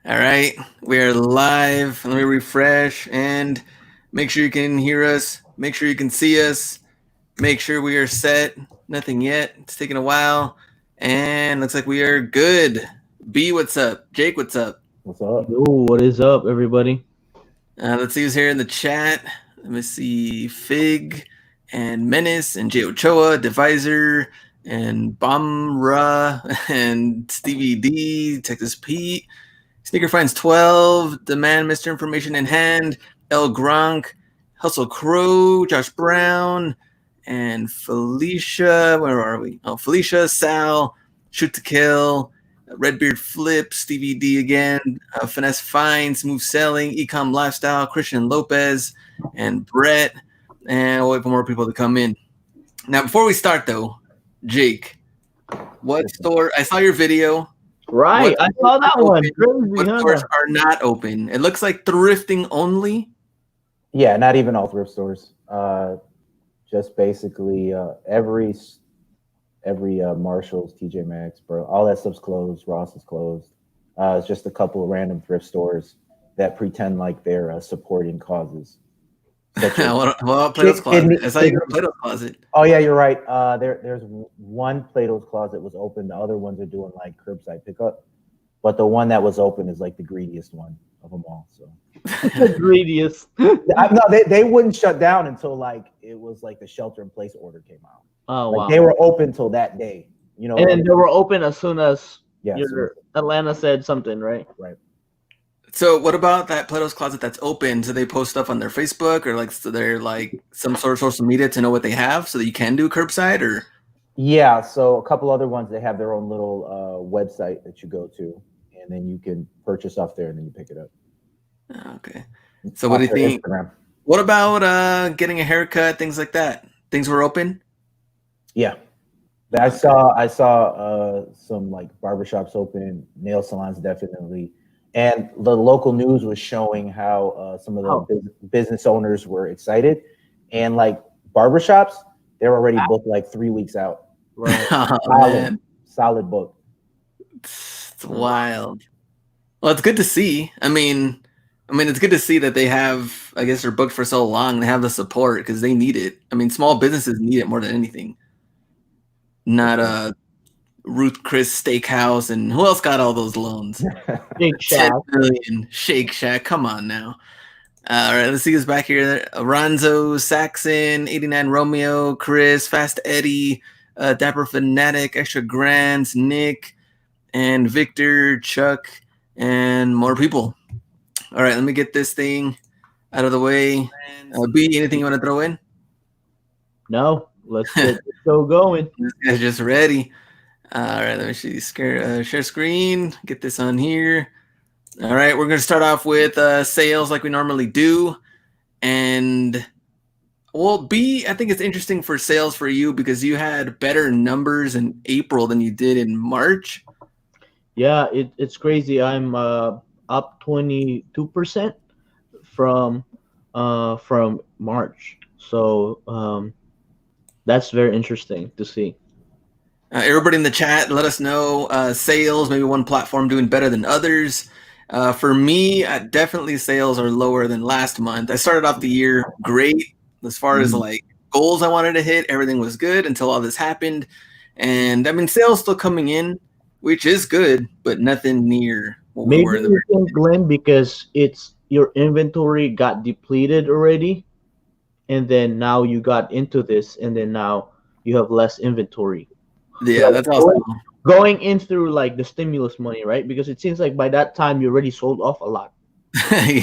All right, we are live. Let me refresh and make sure you can hear us. Make sure you can see us. Make sure we are set. Nothing yet. It's taking a while. And looks like we are good. B, what's up? Jake, what's up? What's up? Yo, what is up, everybody? Let's see who's here in the chat. Let me see Fig and Menace and Jay Ochoa, Divisor and Bomra and Stevie D, Texas Pete. Sneaker finds 12, Demand Mr. Information in Hand, El Gronk, Hustle Crow, Josh Brown, and Felicia. Where are we? Oh, Felicia, Sal, Shoot to Kill, Redbeard Flip, Stevie D again, Finesse Fine, Smooth Selling, Ecom Lifestyle, Christian Lopez, and Brett. And we'll wait for more people to come in. Now, before we start, though, Jake, what store? I saw your video. Right, I saw that one. Crazy, What stores are not open? It looks like thrifting only. Yeah, not even all thrift stores. Just basically every Marshalls, TJ Maxx, bro, all that stuff's closed. Ross is closed. It's just a couple of random thrift stores that pretend like they're supporting causes. Well, Plato's Closet. I saw you go to Plato's Closet. Oh yeah, you're right. There's one Plato's Closet was open. The other ones are doing like curbside pickup, but the one that was open is like the greediest one of them all. So the greediest. no, they wouldn't shut down until like it was like the shelter in place order came out. Oh Like wow! they were open till that day. You know, And then they were open as soon as yeah, Atlanta said something, right? right. So, what about that Plato's Closet that's open? So they post stuff on their Facebook or like so they're like some sort of social media to know what they have, so that you can do curbside or. Yeah, so a couple other ones they have their own little website that you go to, and then you can purchase off there, and then you pick it up. Okay. So what do you think? Instagram. What about getting a haircut, things like that? Things were open? Yeah. I saw some like barbershops open, nail salons definitely. And the local news was showing how some of the business owners were excited. And like barbershops, they're already booked like 3 weeks out. Right. Solid book. It's wild. Well, it's good to see. I mean, it's good to see that they have. I guess they're booked for so long. They have the support because they need it. I mean, small businesses need it more than anything. Not Ruth Chris Steakhouse and who else got all those loans? Shake Shack. 10 million. Shake Shack. Come on now. All right, let's see who's back here. Ronzo, Saxon, 89 Romeo, Chris, Fast Eddie, Dapper Fanatic, Extra Grands, Nick, and Victor, Chuck, and more people. All right, let me get this thing out of the way. B, anything you want to throw in? No, let's get the show going. This guy's just ready. All right, let me see. Share screen. Get this on here. All right, we're going to start off with sales like we normally do. And, well, B, I think it's interesting for sales for you because you had better numbers in April than you did in March. Yeah, it's crazy. I'm up 22% from March. So that's very interesting to see. Everybody in the chat, let us know sales, maybe one platform doing better than others. For me, definitely sales are lower than last month. I started off the year great as far as like goals I wanted to hit. Everything was good until all this happened. And I mean, sales still coming in, which is good, but nothing near what we were in the Maybe you think, Glenn, because it's your inventory got depleted already, and then now you got into this, and then now you have less inventory. Yeah, So that's awesome. going in through like the stimulus money, right? Because it seems like by that time you already sold off a lot.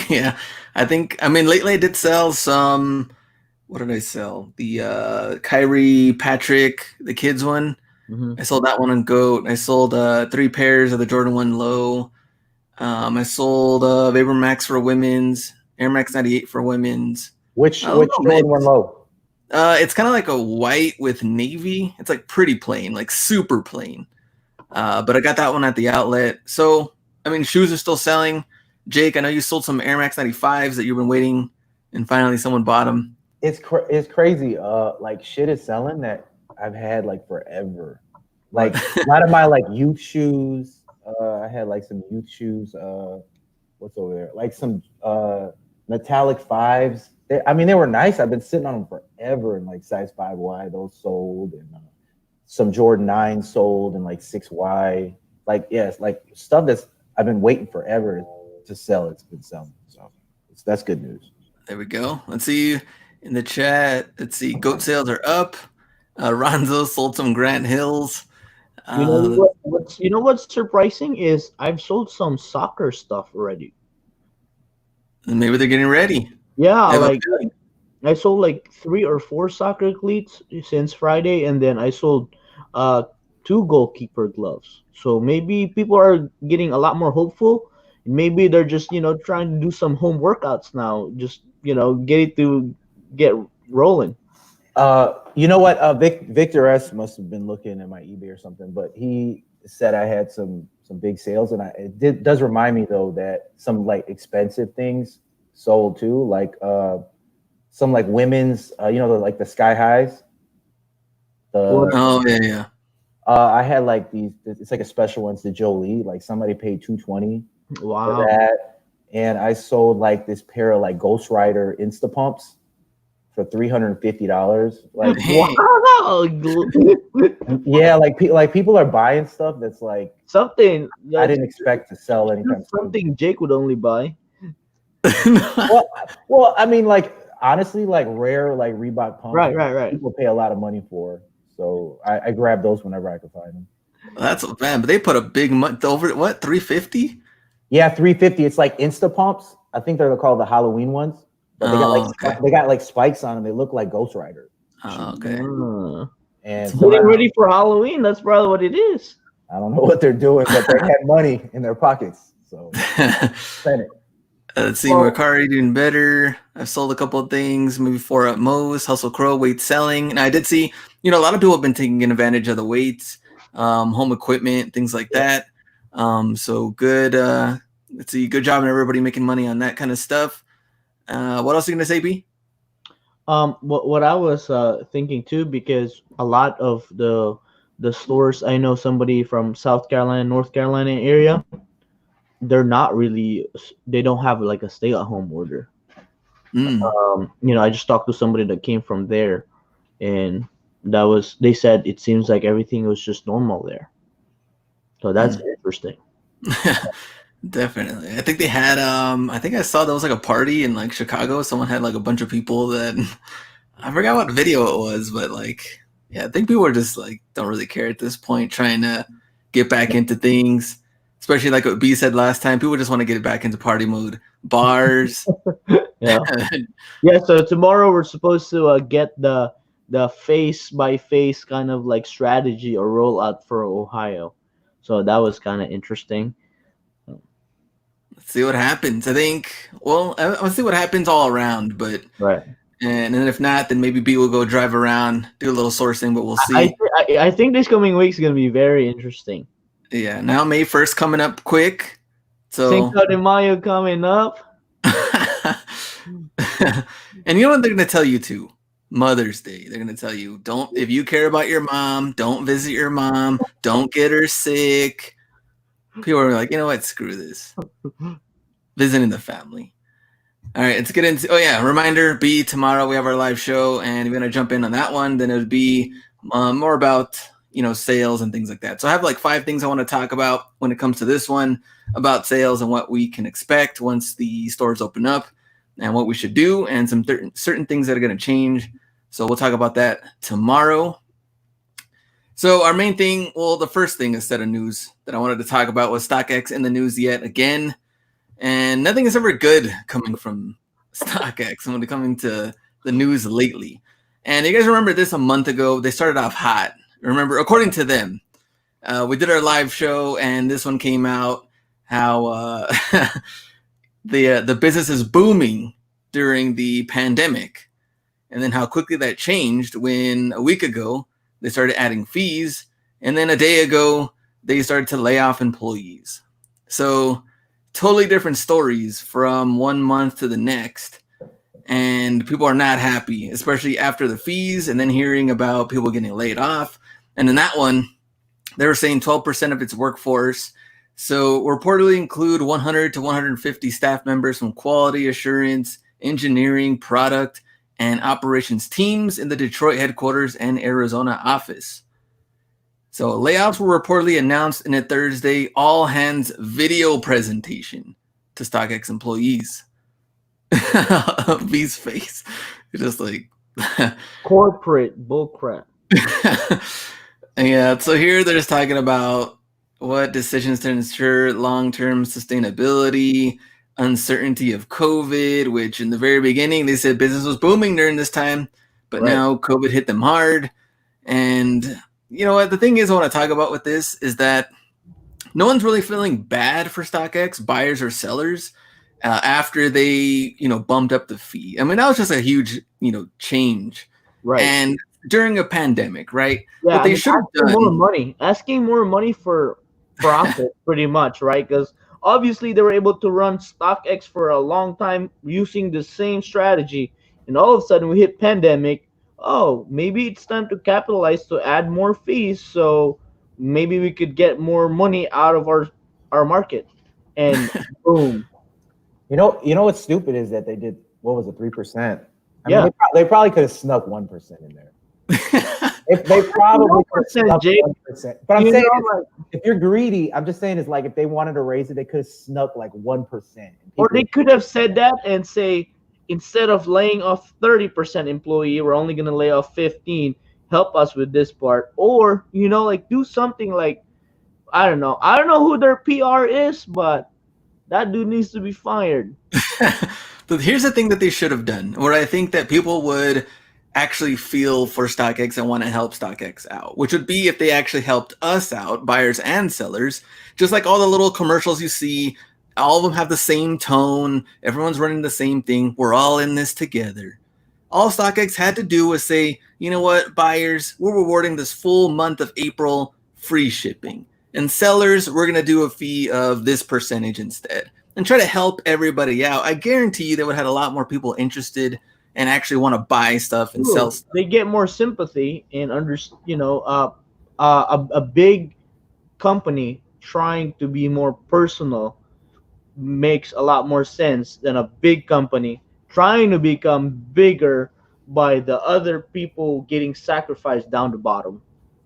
Yeah, I think. I mean, lately I did sell some. What did I sell? The Kyrie Patrick, the kids one. I sold that one on Goat. I sold 3 pairs of the Jordan 1 Low. I sold Vapor Max for women's, Air Max 98 for women's. Which Jordan 1 Low? It's kind of like a white with navy. It's like pretty plain, like super plain. But I got that one at the outlet. So, I mean, shoes are still selling. Jake, I know you sold some Air Max 95s that you've been waiting, and finally someone bought them. It's crazy. Like shit is selling that I've had like forever. Like a lot of my like youth shoes, I had like some youth shoes. What's over there? Like some metallic fives. I mean, they were nice. I've been sitting on them forever. And like size 5Y, those sold, and some Jordan 9 sold, and like 6Y. Like yes, like stuff that's I've been waiting forever to sell. It's been selling, so that's good news. There we go. Let's see in the chat. Let's see. Goat sales are up. Ronzo sold some Grant Hills. You know what's surprising is I've sold some soccer stuff already. Maybe they're getting ready. Yeah, like I sold like 3 or 4 soccer cleats since Friday, and then I sold 2 goalkeeper gloves. So maybe people are getting a lot more hopeful. Maybe they're just trying to do some home workouts now. Just get rolling. You know what? Victor S must have been looking at my eBay or something, but he said I had some big sales, and it does remind me though that some like expensive things sold too, like some like women's, like the Sky Highs. Oh yeah. I had like these. It's like a special ones to Jolie. Like somebody paid $220 for that, and I sold like this pair of like Ghost Rider Insta Pumps for $350. Like wow. Yeah, like people are buying stuff that's like something I didn't expect to sell anytime soon. Something Jake would only buy. well, I mean, like honestly, like rare like Reebok pumps. Right. People pay a lot of money for, so I grab those whenever I can find them. That's bad, but they put a big over what 350? Yeah, 350. It's like Insta Pumps. I think they're called the Halloween ones. But they got like spikes on them. They look like Ghost Rider. Oh, okay. And so getting ready for Halloween. That's probably what it is. I don't know what they're doing, but they had money in their pockets. So spend it. Let's see, Mercari doing better. I've sold a couple of things, maybe 4 at most. Hustle Crow, weight selling. And I did see, a lot of people have been taking advantage of the weights, home equipment, things like that. So good. Let's see, good job on everybody making money on that kind of stuff. What else are you going to say, B? What I was thinking too, because a lot of the stores, I know somebody from South Carolina, North Carolina area, they don't have like a stay-at-home order. I just talked to somebody that came from there, and they said it seems like everything was just normal there. So that's interesting. Definitely. I think they had I think I saw there was like a party in like Chicago. Someone had like a bunch of people that I forgot what video it was, but like I think people are just like don't really care at this point, trying to get back into things. Especially like what B said last time, people just want to get back into party mode. Bars. Yeah. So tomorrow we're supposed to get the face by face kind of like strategy or rollout for Ohio. So that was kind of interesting. Let's see what happens. I think, I'll see what happens all around, but right. And then if not, then maybe B will go drive around, do a little sourcing, but we'll see. I think this coming week is going to be very interesting. Yeah, now May 1st coming up quick. So Cinco de Mayo coming up. And you know what they're going to tell you too? Mother's Day. They're going to tell you, if you care about your mom, don't visit your mom, don't get her sick. People are like, you know what? Screw this. Visiting the family. All right, let's get into. Reminder: B, tomorrow we have our live show, and if you're gonna jump in on that one, then it would be more about sales and things like that. So I have like 5 things I want to talk about when it comes to this one about sales and what we can expect once the stores open up, and what we should do, and some certain things that are going to change. So we'll talk about that tomorrow. So our main thing, the first thing, a set of news that I wanted to talk about was StockX in the news yet again. And nothing is ever good coming from StockX when it coming to the news lately. And you guys remember this a month ago, they started off hot. Remember, according to them, we did our live show and this one came out, how the business is booming during the pandemic. And then how quickly that changed when a week ago, they started adding fees. And then a day ago, they started to lay off employees. So totally different stories from one month to the next. And people are not happy, especially after the fees and then hearing about people getting laid off. And in that one, they were saying 12% of its workforce So reportedly include 100 to 150 staff members from quality assurance, engineering, product, and operations teams in the Detroit headquarters and Arizona office. So layoffs were reportedly announced in a Thursday all-hands video presentation to StockX employees. V's face, just like Corporate bullcrap. Yeah, so here they're just talking about what decisions to ensure long-term sustainability, uncertainty of COVID, which in the very beginning they said business was booming during this time, but Right. now COVID hit them hard. And you know what? The thing is, I want to talk about with this is that no one's really feeling bad for StockX, buyers or sellers, after they, bumped up the fee. I mean, that was just a huge, change. Right. And during a pandemic, right? Yeah, What I they mean, should have asking more money for profit, pretty much, right? Because obviously they were able to run StockX for a long time using the same strategy, and all of a sudden we hit pandemic. Oh, maybe it's time to capitalize to add more fees, so maybe we could get more money out of our market, and boom. You know what's stupid is that they did, what was it, 3%? I Yeah. mean, they probably could have snuck 1% in there. They probably could have snuck 1%. But I'm saying, if you're greedy, I'm just saying, it's like if they wanted to raise it, they could have snuck like 1%. Or they could have said that and say, instead of laying off 30% employee, we're only going to lay off 15. Help us with this part. Or, like do something like, I don't know. I don't know who their PR is, but that dude needs to be fired. But here's the thing that they should have done, where I think that people would actually feel for StockX and want to help StockX out, which would be if they actually helped us out, buyers and sellers. Just like all the little commercials you see, all of them have the same tone. Everyone's running the same thing. We're all in this together. All StockX had to do was say, you know what, buyers, we're rewarding this full month of April free shipping. And sellers, we're going to do a fee of this percentage instead. And try to help everybody out. I guarantee you they would have had a lot more people interested and actually want to buy stuff and sell stuff. They get more sympathy and a big company trying to be more personal makes a lot more sense than a big company trying to become bigger by the other people getting sacrificed down the bottom.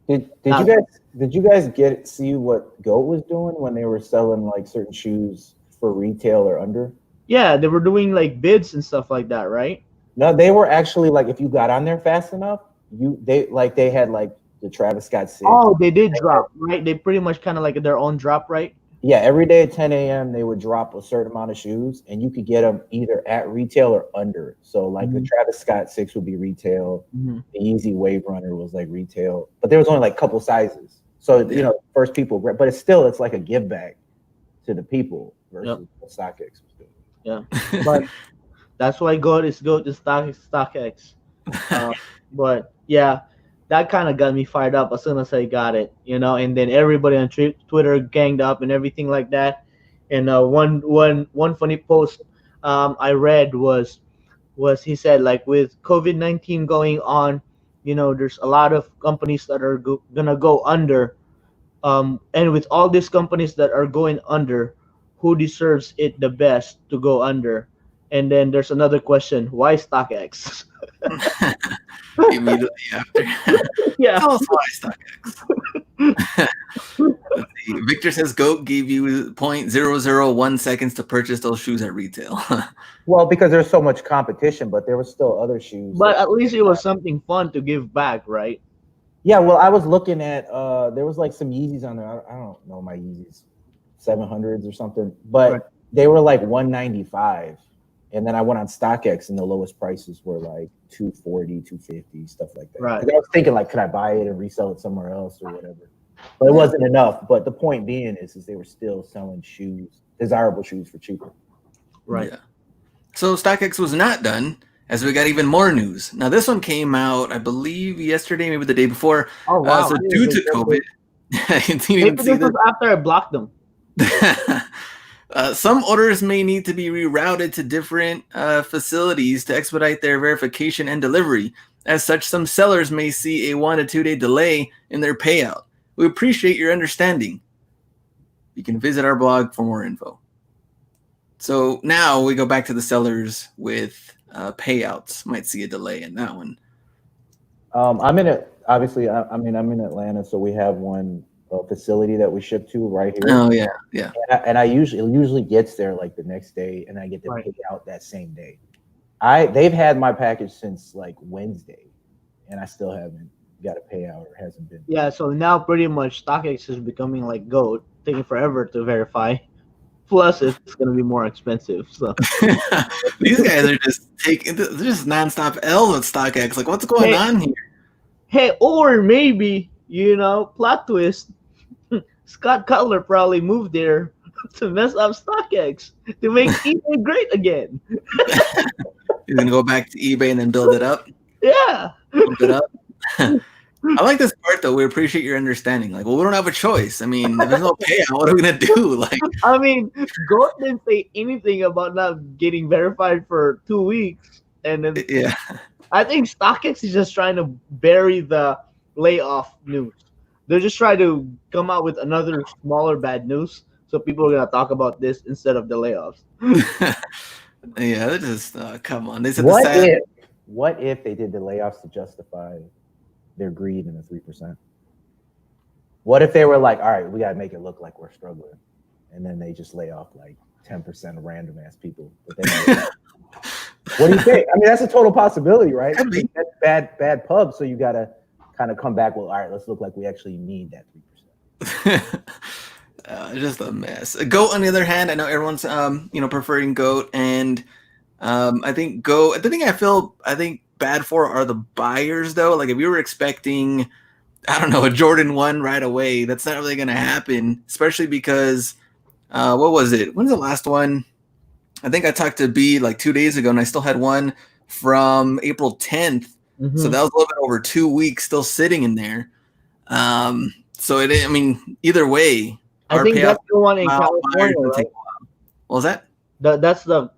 Did you guys see what GOAT was doing when they were selling like certain shoes for retail or under? Yeah, they were doing like bids and stuff like that, right? No, they were actually like, if you got on there fast enough, they had like the Travis Scott 6. Oh, they did drop, right? They pretty much kind of like their own drop, right? Yeah, every day at 10 a.m. they would drop a certain amount of shoes, and you could get them either at retail or under. So like the Travis Scott 6 would be retail, the Yeezy Wave Runner was like retail, but there was only like a couple sizes. So first people, but it's like a give back to the people versus what StockX was doing. Yeah, but that's why GOAT to StockX. But yeah, that kind of got me fired up as soon as I got it, and then everybody on Twitter ganged up and everything like that. And one funny post I read was he said, like, with COVID-19 going on, there's a lot of companies that are gonna go under, and with all these companies that are going under, who deserves it the best to go under? And then there's another question: why StockX? Immediately after. Yeah. Tell us why StockX. Victor says GOAT gave you 0.001 seconds to purchase those shoes at retail. Well, because there's so much competition, but there was still other shoes. But at least it was something fun to give back, right? Yeah, well, I was looking at there was like some Yeezys on there. I don't know my Yeezys, 700s or something, but they were like 195. And then I went on StockX and the lowest prices were like 240, 250, stuff like that. Right. I was thinking, like, could I buy it and resell it somewhere else or whatever? But it wasn't enough. But the point being is they were still selling shoes, desirable shoes, for cheaper. Right. Yeah. So StockX was not done, as we got even more news. Now this one came out, I believe, yesterday, maybe the day before. Oh wow! So due to COVID, maybe this was after I blocked them. Some orders may need to be rerouted to different facilities to expedite their verification and delivery. As such, some sellers may see a 1 to 2 day delay in their payout. We appreciate your understanding. you can visit our blog for more info. So now we go back to the sellers with payouts. Might see a delay in that one. I'm in it. Obviously, I'm in Atlanta, so we have one facility that we ship to right here. Oh yeah. And I usually gets there like the next day, and I get to pay out that same day. They've had my package since like Wednesday, and I still haven't got a payout or hasn't been. Yeah, so now pretty much StockX is becoming like GOAT, taking forever to verify. Plus, it's going to be more expensive. So these guys are just they're just nonstop L with StockX. Like, what's going on here? Hey, or maybe plot twist. Scott Cutler probably moved there to mess up StockX to make eBay great again. He's gonna go back to eBay and then build it up. Yeah, build it up. I like this part though. We appreciate your understanding. Like, well, we don't have a choice. I mean, if there's no payout, what are we gonna do? Like, I mean, Goat didn't say anything about not getting verified for 2 weeks, and then yeah, I think StockX is just trying to bury the layoff news. They're just trying to come out with another smaller bad news, so people are gonna talk about this instead of the layoffs. Yeah, they're just come on. They said what if they did the layoffs to justify their greed in the 3%? What if they were like, all right, we gotta make it look like we're struggling, and then they just lay off like 10% of random ass people? What do you think? I mean, that's a total possibility, right? That's bad pub, so you gotta kind of come back. Well, all right, let's look like we actually need that 3%. Just a mess. Goat, on the other hand, I know everyone's preferring Goat, and I think Goat. The thing I think bad for are the buyers though. Like if you were expecting, I don't know, a Jordan 1 right away, that's not really gonna happen, especially because what was it? When's the last one? I think I talked to B like 2 days ago, and I still had one from April 10th. Mm-hmm. So that was a little bit over 2 weeks still sitting in there. So I mean, either way, I think that's the one in California. Right? What was that? That's the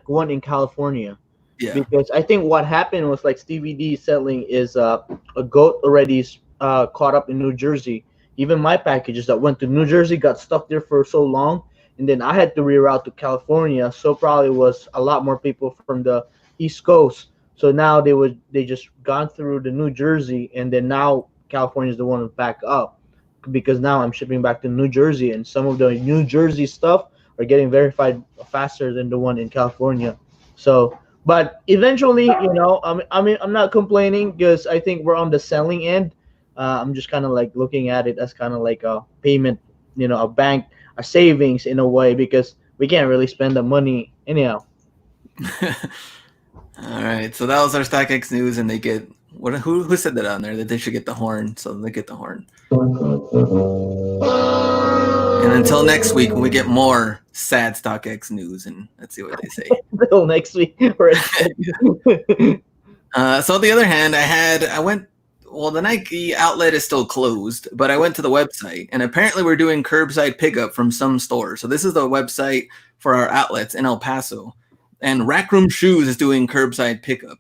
one in California. Yeah. Because I think what happened was like Stevie D selling is a Goat already caught up in New Jersey. Even my packages that went to New Jersey got stuck there for so long, and then I had to reroute to California. So probably was a lot more people from the East Coast. So now they just gone through the New Jersey, and then now California is the one to back up, because now I'm shipping back to New Jersey, and some of the New Jersey stuff are getting verified faster than the one in California. So, but eventually, I mean, I'm not complaining because I think we're on the selling end. I'm just kind of like looking at it as kind of like a payment, a bank, a savings in a way, because we can't really spend the money anyhow. All right, so that was our StockX news, and they get who said that on there that they should get the horn, so they get the horn. And until next week, when we get more sad StockX news, and let's see what they say. Until next week. So on the other hand, the Nike outlet is still closed, but I went to the website, and apparently we're doing curbside pickup from some stores. So this is the website for our outlets in El Paso, and Rack Room Shoes is doing curbside pickup,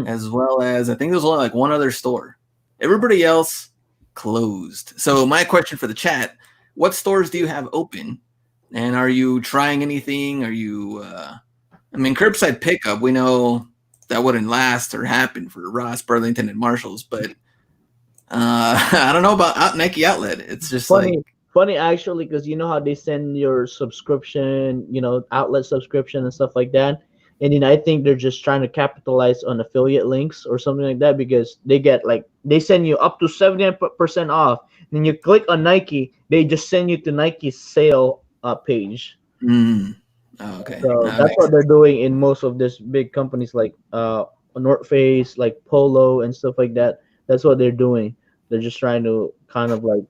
as well as I think there's only like one other store. Everybody else closed. So my question for the chat: what stores do you have open, and are you trying anything? Are you? I mean, curbside pickup, we know that wouldn't last or happen for Ross, Burlington, and Marshalls, but I don't know about Nike Outlet. It's just funny actually, because you know how they send your subscription, outlet subscription and stuff like that, and then I think they're just trying to capitalize on affiliate links or something like that, because they send you up to 70% off, and then you click on Nike, they just send you to Nike's sale page. Oh, okay. So that's what they're doing in most of these big companies like North Face, like Polo and stuff like that. That's what they're doing. They're just trying to kind of like,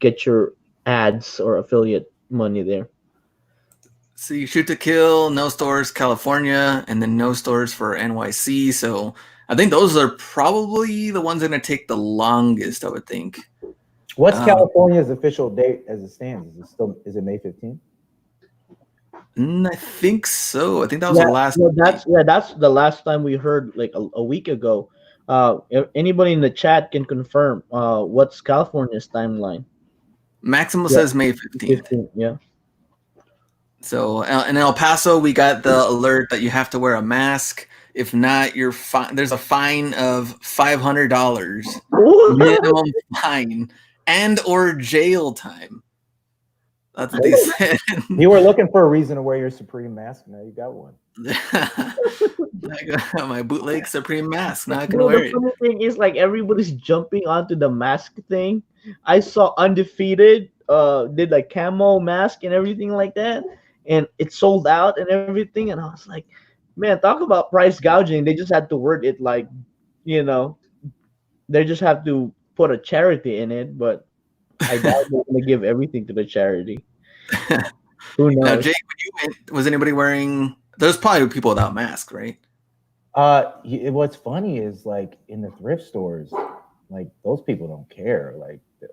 get your ads or affiliate money there. So you shoot to kill, no stores California, and then no stores for NYC. So I think those are probably the ones that are going to take the longest, I would think. What's California's official date as it stands? Is it May 15th? I think so. I think that was the last. That's the last time we heard, like a week ago. If anybody in the chat can confirm what's California's timeline? Maximo Yeah. says May 15th. 15, yeah. So in El Paso, we got the alert that you have to wear a mask. If not, you're fine. There's a fine of $500 minimum fine and or jail time. That's what they said. You were looking for a reason to wear your Supreme mask. Now you got one. I got my bootleg Supreme mask. Now I can You know, wear the it. funny thing is, like, everybody's jumping onto the mask thing. I saw Undefeated did like camo mask and everything like that, and it sold out and everything. And I was like, man, talk about price gouging. They just had to word it like, you know, they just have to put a charity in it. But I doubt they're gonna give everything to the charity. Who Now, knows? Jake, when you went, was anybody wearing? There's probably people without masks, right? What's funny is like in the thrift stores, like those people don't care.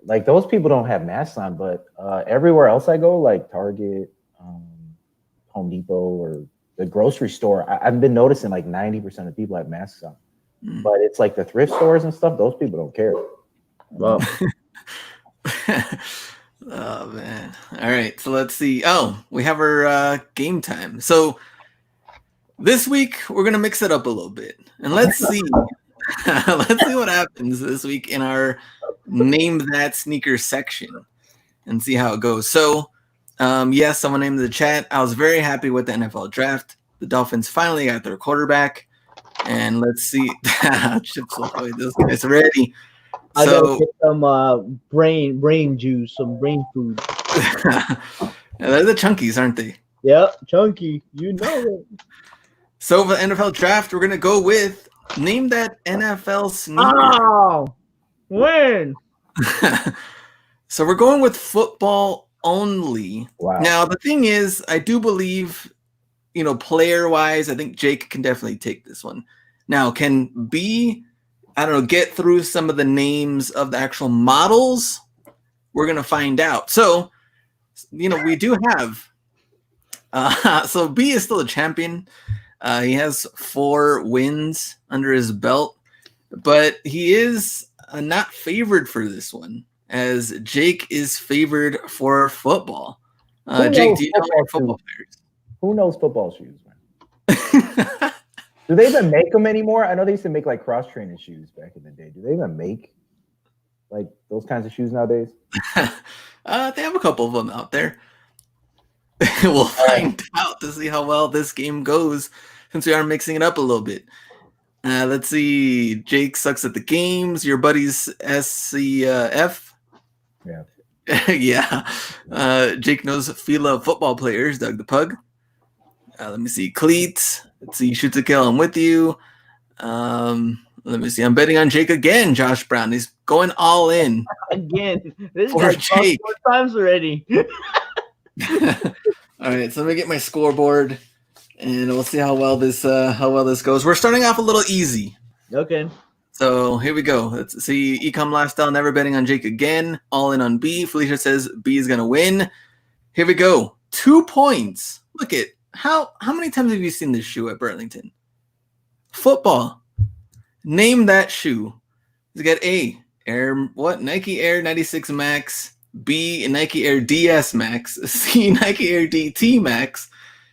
Like those people don't have masks on, but everywhere else I go, like Target, Home Depot, or the grocery store, I've been noticing like 90% of people have masks on. But it's like the thrift stores and stuff; those people don't care. Well, Oh man! All right, so let's see. Oh, we have our game time. So this week we're gonna mix it up a little bit, and let's see. Let's see what happens this week in our Name That Sneaker section, and see how it goes. So, yes, someone named in the chat. I was very happy with the NFL draft. The Dolphins finally got their quarterback, and let's see. Chips Ahoy, those guys are ready. I gotta So get some brain juice, some brain food. they're the chunkies, aren't they? Yep, chunky. You know it. So for the NFL draft, we're gonna go with name that NFL sneaker. Oh, when? So we're going with football only. Wow. Now the thing is, I do believe, player wise, I think Jake can definitely take this one. Now, can B, I don't know, get through some of the names of the actual models? We're gonna find out. So, we do have. So B is still a champion. He has 4 wins under his belt, but he is not favored for this one, as Jake is favored for football. Jake, do you know your football players? Who knows football shoes, man? Do they even make them anymore? I know they used to make like cross training shoes back in the day. Do they even make like those kinds of shoes nowadays? They have a couple of them out there. We'll find out to see how well this game goes, since we are mixing it up a little bit. Let's see. Jake sucks at the games. Your buddy's SCF. Yeah. Yeah. Jake knows Fila football players. Doug the Pug. Let me see. Cleats. Let's see. Shoot to kill. I'm with you. Let me see. I'm betting on Jake again. Josh Brown. He's going all in. Again. This For guy's lost Jake. 4 times already. All right, so let me get my scoreboard, and we'll see how well this goes. We're starting off a little easy. Okay. So here we go. Let's see. Ecom Lifestyle, never betting on Jake again. All in on B. Felicia says B is gonna win. Here we go. 2 points. Look at how many times have you seen this shoe at Burlington? Football. Name that shoe. You got A. Nike Air 96 Max. B, Nike Air DS Max. C, Nike Air DT Max.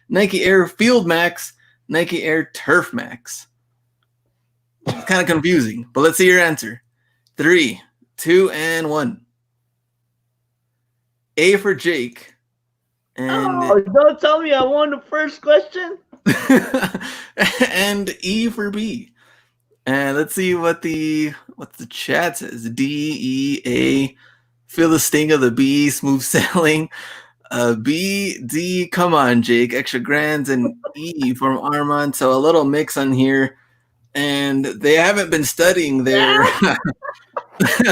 Nike Air Field Max. Nike Air Turf Max. It's kind of confusing, but let's see your answer. 3, 2, and 1. A for Jake. And don't tell me I won the first question. and E for B. And let's see what the chat says. D, E, A. Feel the sting of the B, smooth sailing. B, D, come on, Jake. Extra grands, and E from Armand. So a little mix on here. And they haven't been studying their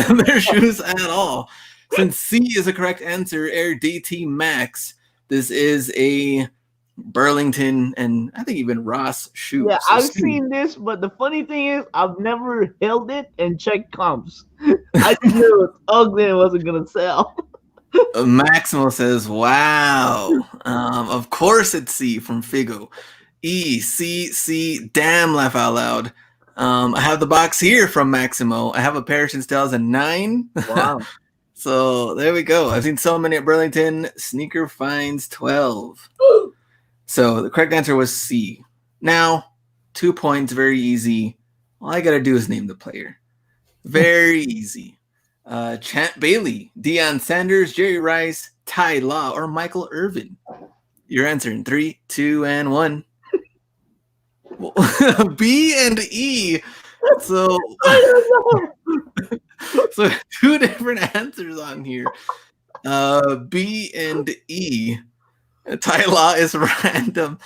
their shoes at all. Since C is the correct answer, Air DT Max. This is a Burlington and I think even Ross shoe. Yeah, So I've C. seen this, but the funny thing is, I've never held it and checked comps. I just knew it was ugly and it wasn't gonna sell. Maximo says, "Wow, of course it's C from Figo." E, C, C. Damn, laugh out loud. I have the box here from Maximo. I have a pair since 2009. Wow. So there we go. I've seen so many at Burlington. Sneaker finds 12. So the correct answer was C. Now, 2 points, very easy. All I got to do is name the player. Very easy. Champ Bailey, Deion Sanders, Jerry Rice, Ty Law, or Michael Irvin. Your answer in 3, 2, and 1. B and E. So, so 2 different answers on here. B and E. Ty Law is random.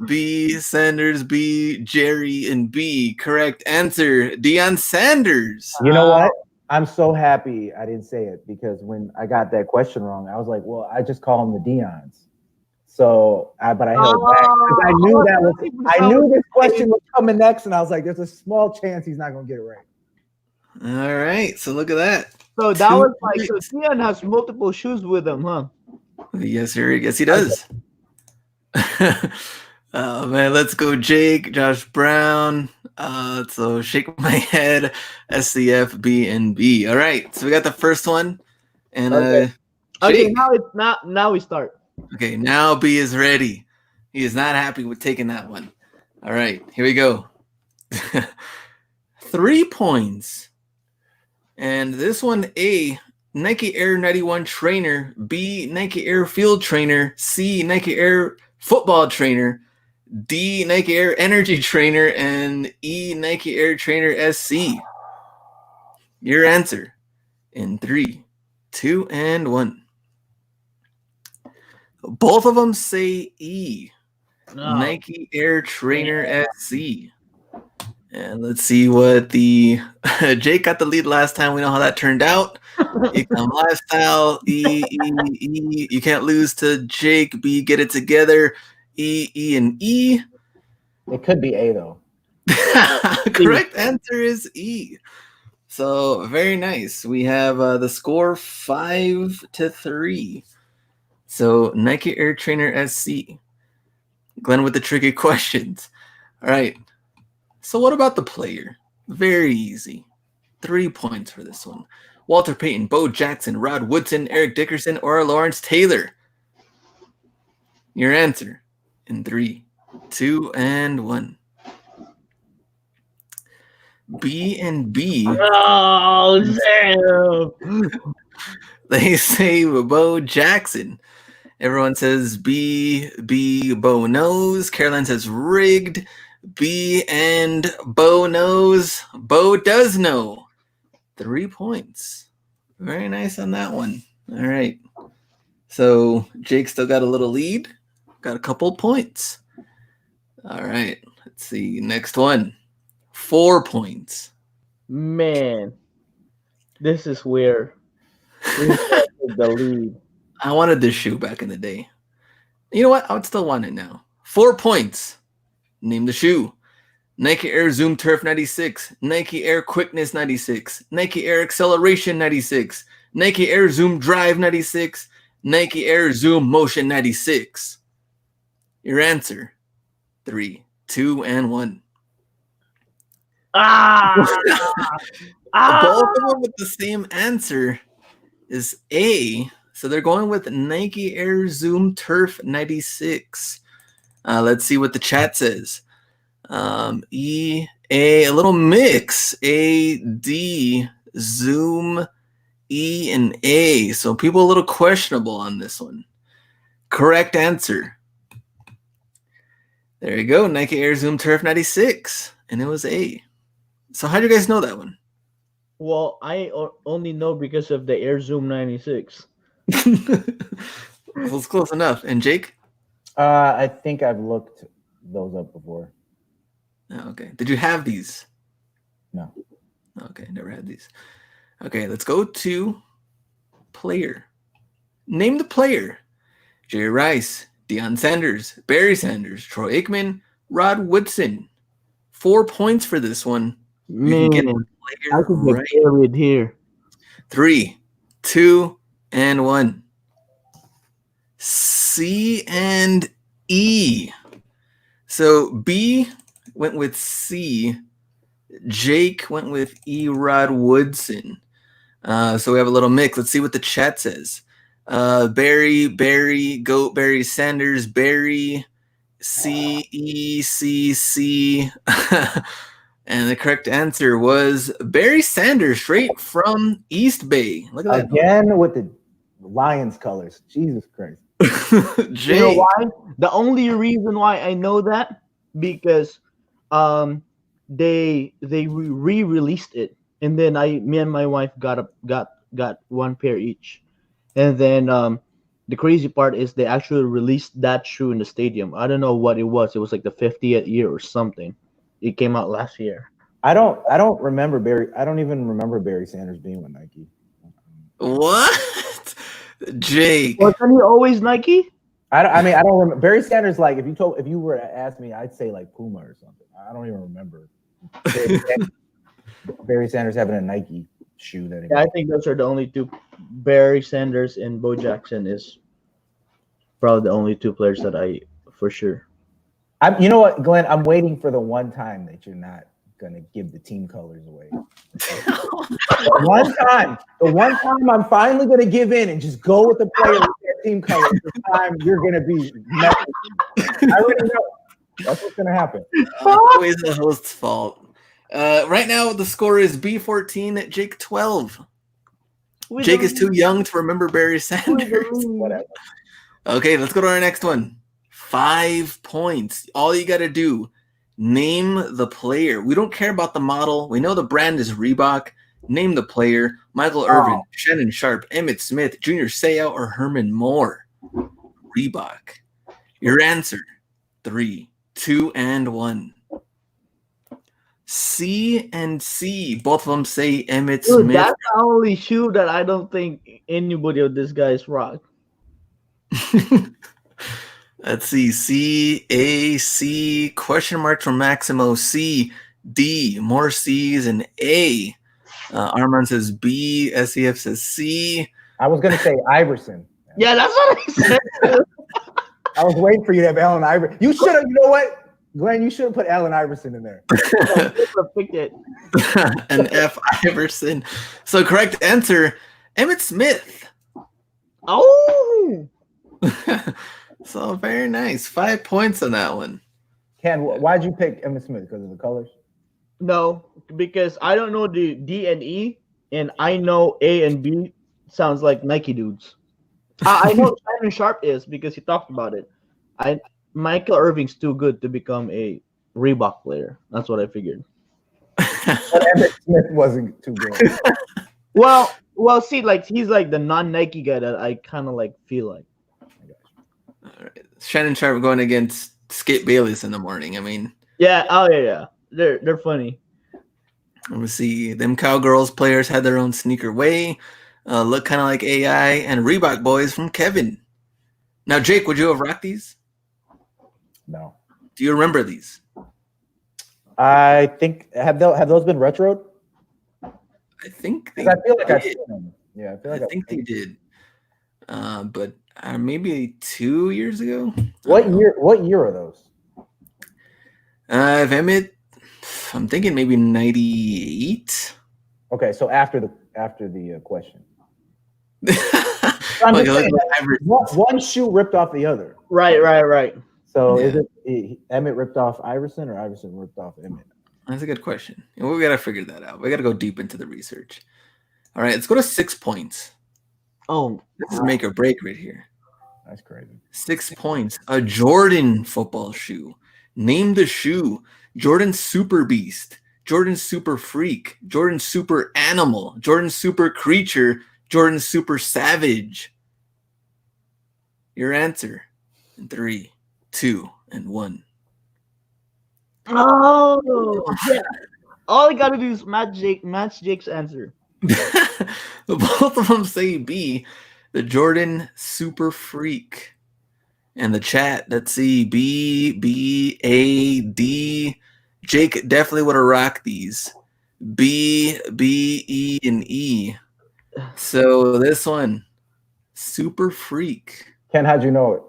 B, Sanders, B, Jerry, and B. Correct answer, Deion Sanders. You know what? I'm so happy I didn't say it because when I got that question wrong, I was like, well, I just call them the Deons. So, but I held back because I knew this question was coming next, and I was like, there's a small chance he's not going to get it right. All right, so look at that. So that was like, so Deion has multiple shoes with him, huh? Yes, sir. Yes, he does. Oh man, let's go, Jake, Josh Brown. So shake my head, SCF, B, and B. All right, so we got the first one, and okay, now we start. Okay, now B is ready. He is not happy with taking that one. All right, here we go. 3 points, and this one: A, Nike Air 91 trainer, B, Nike Air field trainer, C, Nike Air football trainer, D, Nike Air energy trainer, and E, Nike Air trainer SC. Your answer in 3, 2, and 1. Both of them say E, Nike Air trainer SC. And let's see what the Jake got the lead last time. We know how that turned out. Ecom lifestyle, E. You can't lose to Jake. B, get it together. E, and E. It could be A though. Correct answer is E. So very nice. We have the score 5-3. So Nike Air Trainer SC. Glenn with the tricky questions. All right. So what about the player? Very easy. 3 points for this one. Walter Payton, Bo Jackson, Rod Woodson, Eric Dickerson, or Lawrence Taylor? Your answer in 3, 2, and 1. B and B. Oh, damn. They say Bo Jackson. Everyone says B, Bo knows. Caroline says rigged. B and Bo knows. Bo does know. 3 points. Very nice on that one. All right. So Jake still got a little lead. Got a couple points. All right. Let's see. Next one. 4 points. Man, this is weird. The lead. I wanted this shoe back in the day. You know what? I would still want it now. 4 points. Name the shoe. Nike Air Zoom Turf 96, Nike Air Quickness 96, Nike Air Acceleration 96, Nike Air Zoom Drive 96, Nike Air Zoom Motion 96. Your answer, 3, 2, and 1. Both of them with the same answer is A. So they're going with Nike Air Zoom Turf 96. Let's see what the chat says. E, A, a little mix. A, D, Zoom, E, and A. So people a little questionable on this one. Correct answer. There you go. Nike Air Zoom Turf 96. And it was A. So how do you guys know that one? Well, I only know because of the Air Zoom 96. Well, it's close enough. And Jake? I think I've looked those up before. Oh, okay. Did you have these? No. Okay, never had these. Okay, let's go to player. Name the player. Jerry Rice, Deion Sanders, Barry Sanders, Troy Aikman, Rod Woodson. 4 points for this one. Man, I could get carried here. 3, 2, and 1. C and E. So B went with C. Jake went with E. Rod Woodson. So we have a little mix. Let's see what the chat says. Barry, Goat, Barry Sanders, Barry, CECC. And the correct answer was Barry Sanders, straight from East Bay. Look at Again with the Lions colors. Jesus Christ. that. You know why? The only reason why I know that because they re-released it, and then me and my wife got one pair each, and then the crazy part is they actually released that shoe in the stadium. I don't know what it was. It was like the 50th year or something. It came out last year. I don't remember Barry. I don't even remember Barry Sanders being with Nike. What? Jake. Wasn't he always Nike? I mean, I don't remember Barry Sanders. Like, if you were to ask me, I'd say like Puma or something. I don't even remember Barry Sanders having a Nike shoe that. Yeah, I think those are the only two. Barry Sanders and Bo Jackson is probably the only two players that I for sure. You know what, Glenn? I'm waiting for the one time that you're not gonna give the team colors away. The one time I'm finally gonna give in and just go with the player with their team colors. This time you're gonna be messing. I already know. That's what's gonna happen. Always the host's fault. Right now the score is B14, Jake 12. Jake is too young to remember Barry Sanders. Whatever. Okay, let's go to our next one. 5 points. All you got to do, name the player. We don't care about the model. We know the brand is Reebok. Name the player. Michael Irvin, Shannon Sharp, Emmitt Smith, Junior Seau, or Herman Moore. Reebok. Your answer. 3, 2, and 1. C and C. Both of them say Emmitt Smith. That's the only shoe that I don't think anybody of these guys rock. Let's see. C, A, C, question mark from Maximo. C, D, more C's, and A. Armand says B, SEF says C. I was going to say Iverson. Yeah, that's what I said. I was waiting for you to have Allen Iverson. You should have, you know what? Glenn, you should have put Allen Iverson in there. And F, Iverson. So correct answer, Emmitt Smith. Oh! So very nice. 5 points on that one. Ken, why'd you pick Emmitt Smith? Because of the colors? No, because I don't know the D and E, and I know A and B sounds like Nike dudes. I know Shannon Sharp is because he talked about it. Michael Irving's too good to become a Reebok player. That's what I figured. But Emmitt Smith wasn't too good. Well, see, like he's like the non-Nike guy that I kind of like feel like. All right. Shannon Sharp going against Skip Bayless in the morning. I mean, yeah. Oh yeah. They're funny. Let me see. Them Cowgirls players had their own sneaker way. Look kind of like AI and Reebok boys from Kevin. Now, Jake, would you have rocked these? No. Do you remember these? I think have those been retroed? I think they I feel like did. I've seen them. Yeah, I feel like I think they did. But maybe 2 years ago. What year are those? If Emmitt, I'm thinking maybe 98. Okay, so after the question. I'm just saying, one shoe ripped off the other. Right. So is it Emmitt ripped off Iverson or Iverson ripped off Emmitt? That's a good question. We got to figure that out. We got to go deep into the research. All right, let's go to 6 points. Oh, this is make or break right here. That's crazy. 6 points. A Jordan football shoe. Name the shoe. Jordan Super Beast. Jordan Super Freak. Jordan Super Animal. Jordan Super Creature. Jordan Super Savage. Your answer. In 3, 2, and 1. Oh, yeah. All I gotta do is match Jake's answer. Both of them say B, the Jordan Super Freak. And the chat, let's see, B, B, A, D. Jake definitely would have rocked these. B, B, E, and E. So this one, Super Freak. Ken, how'd you know it?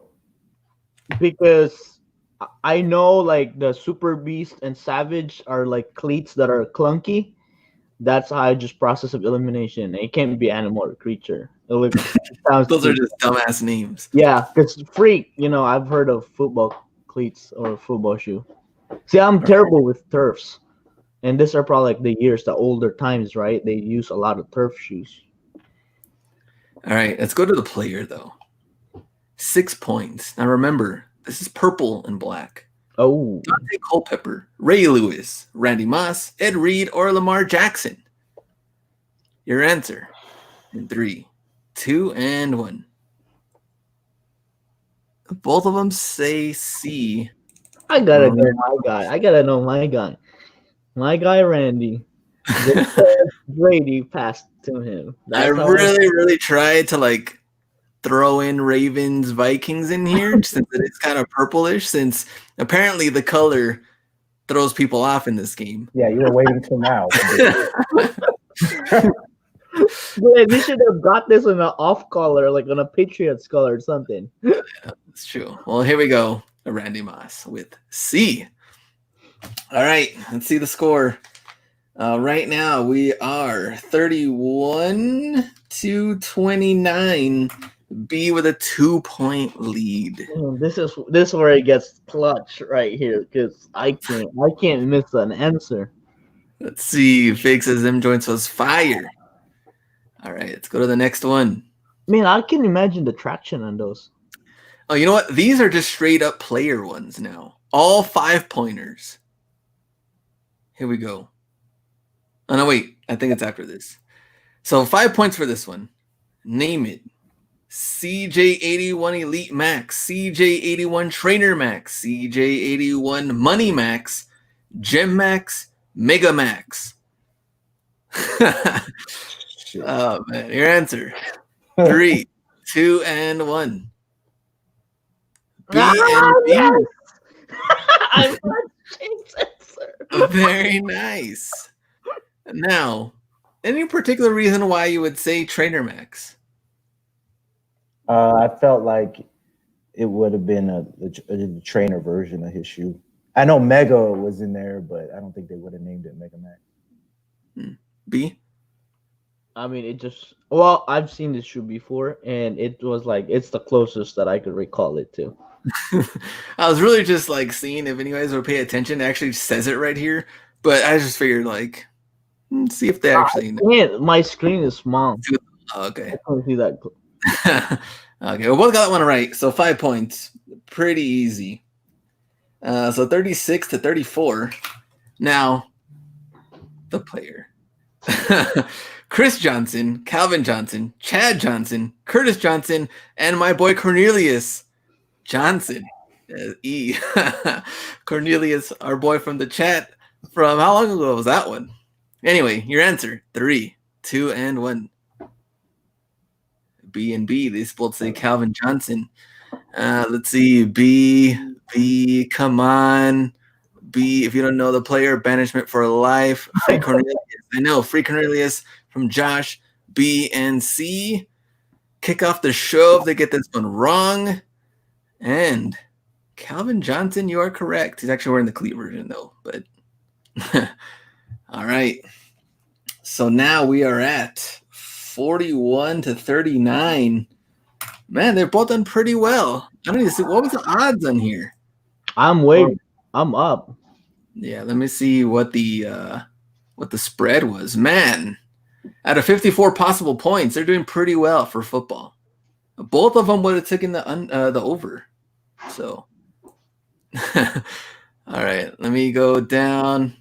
Because I know like the Super Beast and Savage are like cleats that are clunky. That's how just process of elimination. It can't be animal or creature. It sounds Those are too, just dumbass names. yeah, because freak, I've heard of football cleats or football shoe. See, I'm terrible with turfs. And these are probably like the years, the older times, right? They use a lot of turf shoes. All right, let's go to the player though. 6 points. Now remember, this is purple and black. Oh, Dante Culpepper, Ray Lewis, Randy Moss, Ed Reed, or Lamar Jackson. Your answer in 3, 2, and 1. Both of them say C. I gotta know my guy. I gotta know my guy. My guy Randy. Brady passed to him. I That's how really tried to like throw in Ravens Vikings in here since it's kind of purplish, since apparently the color throws people off in this game. Yeah, you were waiting till now. Yeah, we should have got this on an off color, like on a Patriots color or something. Yeah, that's true. Well, here we go. Randy Moss with C. All right, let's see the score. Right now we are 31 to 29. B with a 2-point lead. This is where it gets clutch right here because I can't miss an answer. Let's see. Fake says M joints was fire. All right, let's go to the next one. Man, I can imagine the traction on those. Oh, you know what? These are just straight up player ones now. All 5-pointers. Here we go. Oh, no, wait. I think it's after this. So 5 points for this one. Name it. CJ81 Elite Max, CJ81 Trainer Max, CJ81 Money Max, Gem Max, Mega Max. Oh, man. Your answer. 3, 2, and 1. B and B. Yes! I'm not James answer. Very nice. Now, any particular reason why you would say Trainer Max? I felt like it would have been a trainer version of his shoe. I know Mega was in there, but I don't think they would have named it Mega Max. B? I mean, I've seen this shoe before, and it was like, it's the closest that I could recall it to. I was really just like seeing if anybody's would pay attention. It actually says it right here, but I just figured like, see if they actually know. Man, my screen is small. Oh, okay. I can't see that. Okay, we both got that one right. So 5 points. Pretty easy. So 36 to 34. Now, the player. Chris Johnson, Calvin Johnson, Chad Johnson, Curtis Johnson, and my boy Cornelius Johnson. E. Cornelius, our boy from the chat. From how long ago was that one? Anyway, your answer. 3, 2, and 1. B and B. They both say Calvin Johnson. Let's see. B. Come on. B. If you don't know the player, banishment for life. Free Cornelius. I know. Free Cornelius from Josh. B and C. Kick off the show if they get this one wrong. And Calvin Johnson, you are correct. He's actually wearing the cleat version though. But all right. So now we are at 41 to 39. Man, they've both done pretty well. I don't even see what was the odds on here. I'm up. Yeah, let me see what the spread was. Man, out of 54 possible points, they're doing pretty well for football. Both of them would have taken the over. So, all right, let me go down.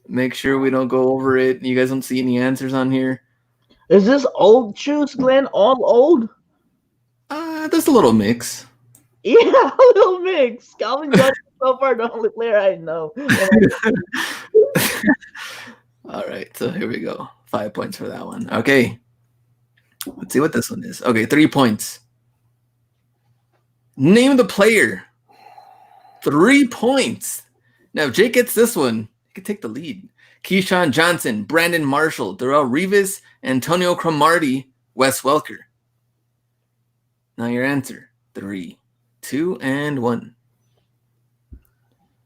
Make sure we don't go over it. You guys don't see any answers on here. Is this old shoes, Glenn? All old? There's a little mix. Yeah, a little mix. Calvin Johnson so far the only player I know. All right, so here we go. 5 points for that one. Okay. Let's see what this one is. Okay, 3 points. Name the player. 3 points. Now, if Jake gets this one, he could take the lead. Keyshawn Johnson, Brandon Marshall, Darrell Rivas, Antonio Cromartie, Wes Welker. Now your answer. 3, 2, and 1.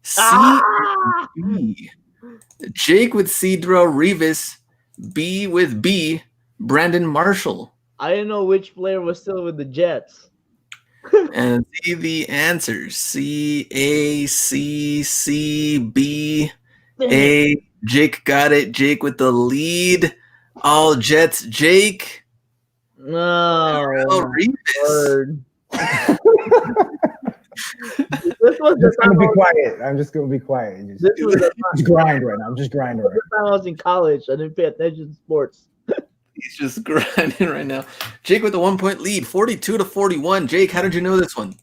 C. Jake would see Darrell Rivas. B with B, Brandon Marshall. I didn't know which player was still with the Jets. And see the answers. C, A, C, C, B, A. Jake got it. Jake with the lead. All Jets, Jake. No. Revis. This was the I'm time gonna be quiet. I'm just gonna be quiet. Just grind right now. I'm just grinding right now. I was in college. I didn't pay attention to sports. He's just grinding right now. Jake with the 1-point lead, 42-41. Jake, how did you know this one?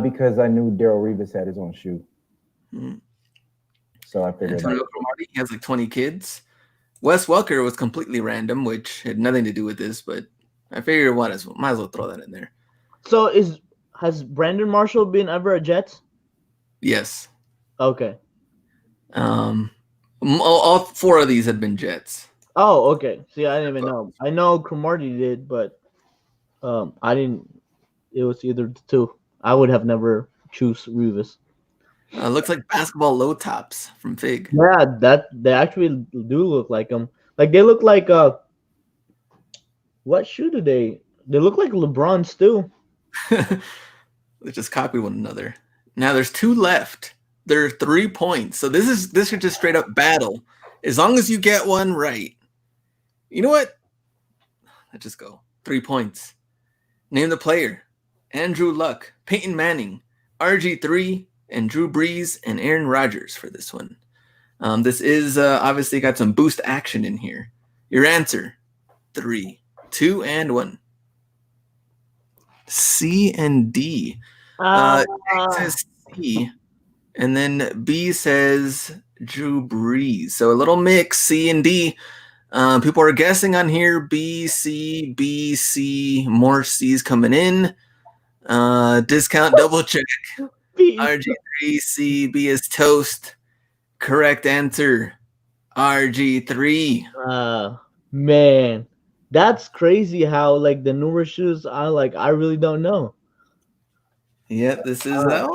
Because I knew Daryl Revis had his own shoe. So I figured he has like 20 kids. Wes Welker was completely random, which had nothing to do with this, but I figured might as well throw that in there. So has Brandon Marshall been ever a Jets? Yes. Okay. All 4 of these had been Jets. Oh, okay. See, I didn't even know. I know Cromartie did, but I didn't. It was either the two. I would have never choose Revis. Looks like basketball low tops from Fig. Yeah, that they actually do look like them. Like they look like what shoe do they? They look like LeBron's too. They just copy one another. Now there's 2 left. There are 3 points. So this is just straight up battle. As long as you get one right. You know what? Let's just go. 3 points. Name the player. Andrew Luck, Peyton Manning, RG3, and Drew Brees, and Aaron Rodgers for this one. This is obviously got some boost action in here. Your answer. 3, 2, and 1. C and D. A says C, and then B says Drew Brees. So a little mix, C and D. People are guessing on here. B, C, B, C. More C's coming in. Discount double check. RG3, C, B is toast. Correct answer. RG3. Man, that's crazy how like the newer shoes I really don't know. Yeah, this is a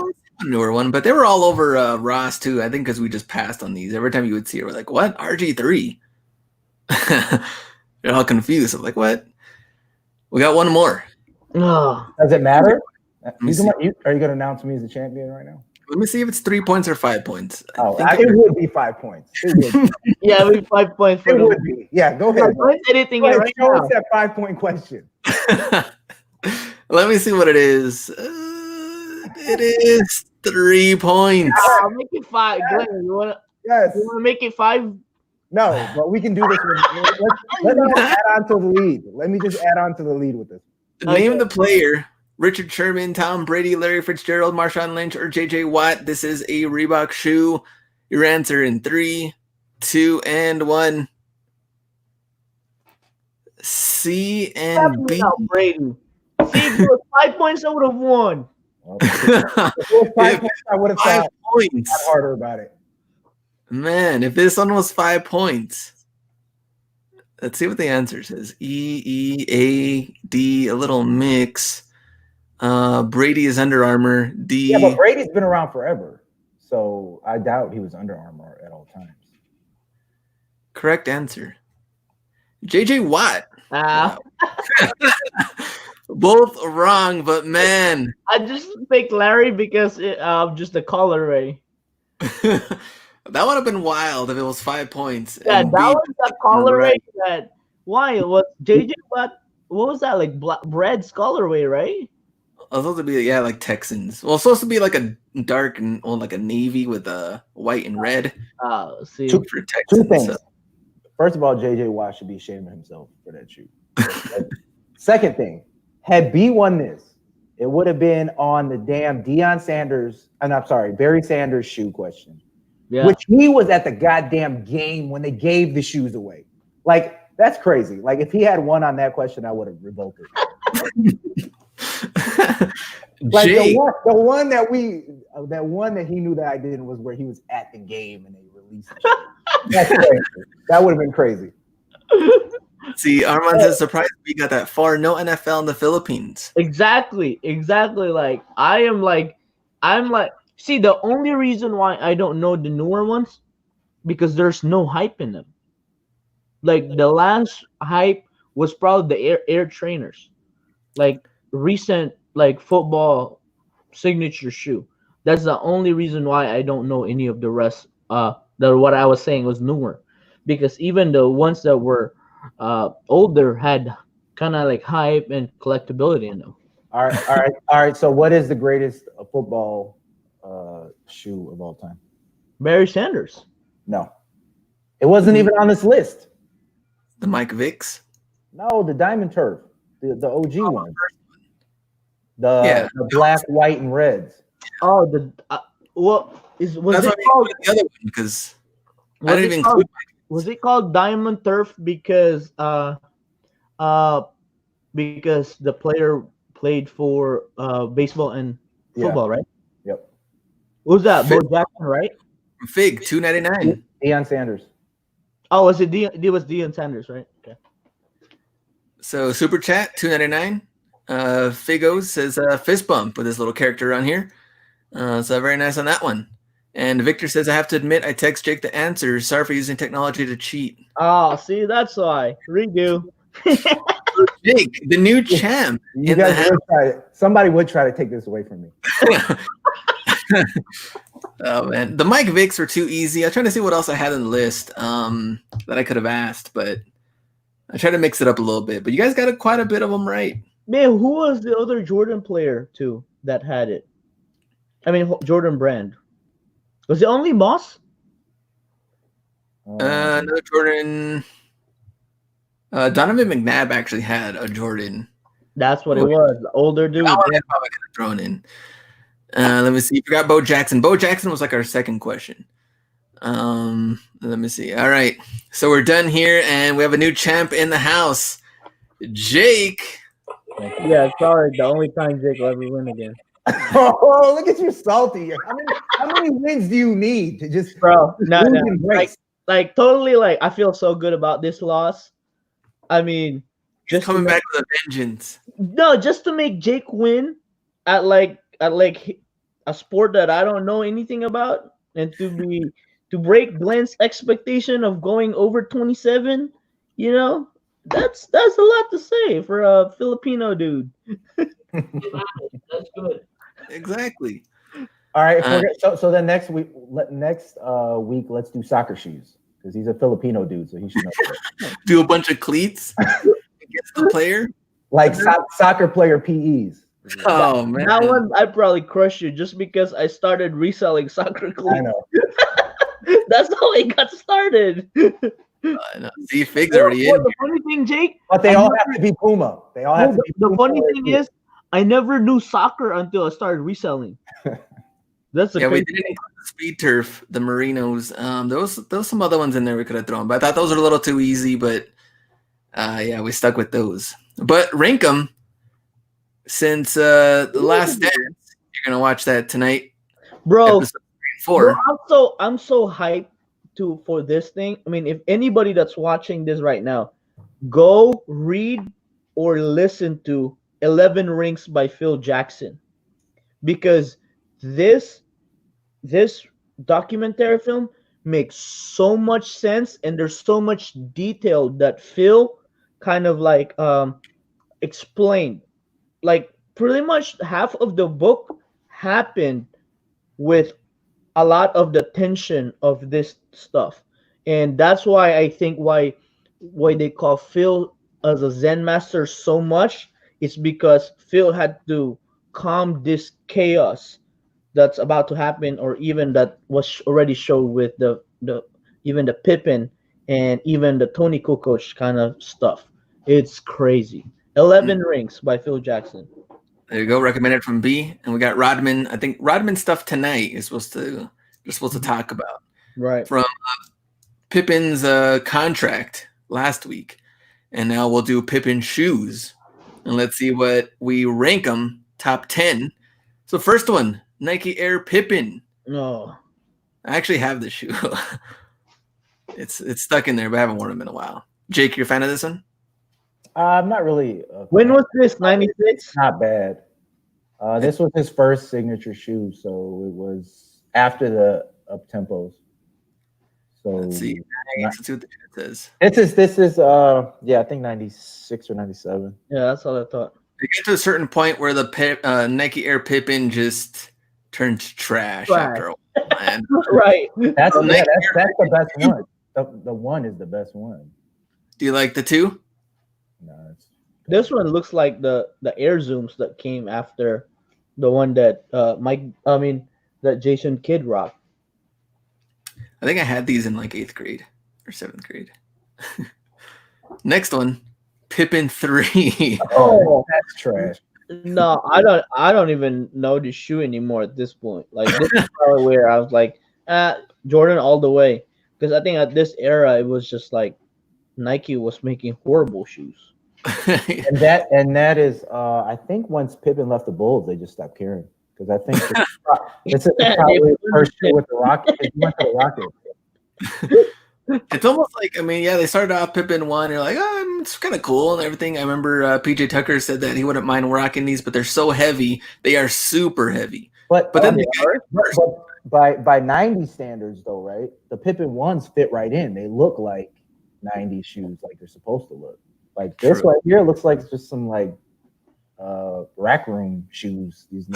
newer one, but they were all over Ross too. I think because we just passed on these. Every time you would see it, we're like, what? RG3? You're all confused. I'm like, what? We got one more. Does it matter? Are you going to announce me as the champion right now? Let me see if it's 3 points or 5 points. It would be 5 points. It would be. Yeah, it would be 5 points. It would be. Yeah, go ahead. Anything right now. Show us that 5-point question. Let me see what it is. It is 3 points. I'll make it 5. Glenn, you want to make it 5? No, but we can do this. Let me add on to the lead. Let me just add on to the lead with this. Name the player. Richard Sherman, Tom Brady, Larry Fitzgerald, Marshawn Lynch, or J.J. Watt. This is a Reebok shoe. Your answer in 3, 2, and 1. C and B. Brady. See, if it was 5 points, I would have won. If it was 5 points, I would have thought harder about it. Man, if this one was 5 points. Let's see what the answer says. E, E, A, D, a little mix. Brady is Under Armour. D. Yeah, but Brady's been around forever, so I doubt he was Under Armour at all times. Correct answer. J.J. Watt. Wow. Both wrong, but man. I just picked Larry because of just the colorway. That would have been wild if it was 5 points. Yeah, that was the colorway that. Why? It was J.J. Watt. What was that? Like Brad's colorway, right? It was supposed to be, like Texans. Well, it's supposed to be like a dark and like a navy with a white and red. See. Two things. First of all, J.J. Watt should be ashamed of himself for that shoe. Second thing, had B won this, it would have been on the damn Barry Sanders shoe question. Yeah. Which he was at the goddamn game when they gave the shoes away. Like, that's crazy. Like, if he had won on that question, I would have revolted. Like the one that he knew that I didn't was where he was at the game and they released it. That's crazy. That would have been crazy. See, Armand says surprised we got that far. No NFL in the Philippines. Exactly. Like I'm like, see, the only reason why I don't know the newer ones because there's no hype in them. Like the last hype was probably the Air Trainers, like recent like football signature shoe. That's the only reason why I don't know any of the rest. The what I was saying was newer, because even the ones that were older had kind of like hype and collectability in them. All right, all right, all right. So, what is the greatest football shoe of all time? Barry Sanders. No, it wasn't even on this list. The Mike Vicks. No, the Diamond Turf, the OG one, Yeah. the black, white, and reds. Oh, the what is was That's why it we called? included the other one because I Was didn't it even called? include. Was it called Diamond Turf because uh because the player played for baseball and Yeah. football, right? Yep. Who's that? Bo Fig, Jackson, right? Fig $2.99. Deion Sanders. Oh, was it it was Deion Sanders, right? Okay. So super chat $2.99. Figos says fist bump with his little character on here. So very nice on that one. And Victor says, I have to admit, I text Jake the answer. Sorry for using technology to cheat. Oh, see, that's why. Redo. Jake, the new champ. You in the guys house. would try to, somebody would try to take this away from me. Oh man, the Mike Vicks were too easy. I tried to see what else I had on the list that I could have asked, but I tried to mix it up a little bit. But you guys got quite a bit of them right. Man, who was the other Jordan player too that had it? I mean, Jordan Brand. Was it only Moss? No, Jordan. Donovan McNabb actually had a Jordan. That's what it was. The older dude. That one I probably could have thrown in. Let me see. You forgot Bo Jackson. Bo Jackson was like our second question. Let me see. All right. So we're done here, and we have a new champ in the house. Jake. Yeah, it's probably the only time Jake will ever win again. Oh, look at you, salty. How many wins do you need to just Bro, no, lose no. and grace? Like totally like I feel so good about this loss. I mean, Just coming back with a vengeance. No, just to make Jake win at like a sport that I don't know anything about, and to break Glenn's expectation of going over 27, you know, that's a lot to say for a Filipino dude. That's good. Exactly. All right. So then next week, let's do soccer shoes because he's a Filipino dude, so he should know. Do a bunch of cleats against the player. Like soccer player PEs. Oh man, That one I probably crushed you just because I started reselling soccer cleats. I know. That's how it got started. No. See, Fig's already in. The funny thing, Jake, But they all have to be Puma. They all have to be the Puma funny or thing Adidas. is, I never knew soccer until I started reselling. That's a Yeah, we crazy didn't include the speed turf, the Merinos. There was some other ones in there we could have thrown, but I thought those were a little too easy. But yeah, we stuck with those. But rank them since the last dance. You're gonna watch that tonight, bro. episode 3 and 4. Bro, I'm so hyped for this thing. I mean, if anybody that's watching this right now, go read or listen to 11 Rings by Phil Jackson, because this documentary film makes so much sense, and there's so much detail that Phil kind of like explained. Like pretty much half of the book happened with a lot of the tension of this stuff, and that's why I think why they call Phil as a Zen master so much. It's because Phil had to calm this chaos that's about to happen, or even that was already showed with the even the Pippen and even the Tony Kukoc kind of stuff. It's crazy. 11 Rings by Phil Jackson. There you go, recommended from B. And we got Rodman. I think Rodman stuff tonight is supposed to talk about. Right. From Pippen's contract last week. And now we'll do Pippen shoes. And let's see what we rank them top 10. So first one, Nike Air Pippen. No. I actually have this shoe. It's stuck in there, but I haven't worn them in a while. Jake, you're a fan of this one? I'm not really. When was this? 96? Not bad. This was his first signature shoe, so it was after the up tempos. So Let's see. Nice. Let's see what the chat says. This is I think 96 or 97. Yeah, that's all I thought. They get to a certain point where the Nike Air Pippen just turns trash after a while, man. Right. That's the best one. The one is the best one. Do you like the two? No, this one looks like the Air Zooms that came after the one that that Jason Kidd rocked. I think I had these in like 8th grade or 7th grade. Next one, Pippen 3. Oh, that's trash. No, I don't even know the shoe anymore at this point. Like this is probably where I was like, Jordan all the way. Because I think at this era it was just like Nike was making horrible shoes. and that is I think once Pippen left the Bulls, they just stopped caring. Because I think it's probably the first shoe with the Rocket. He went to the Rocket. It's almost like, I mean, yeah, they started off Pippen 1. You're like, oh, it's kind of cool and everything. I remember PJ Tucker said that he wouldn't mind rocking these, but they're so heavy. They are super heavy. But then by 90 standards, though, right? The Pippen 1s fit right in. They look like 90 shoes, like they're supposed to look. Like this right here looks like just some like rack room shoes. These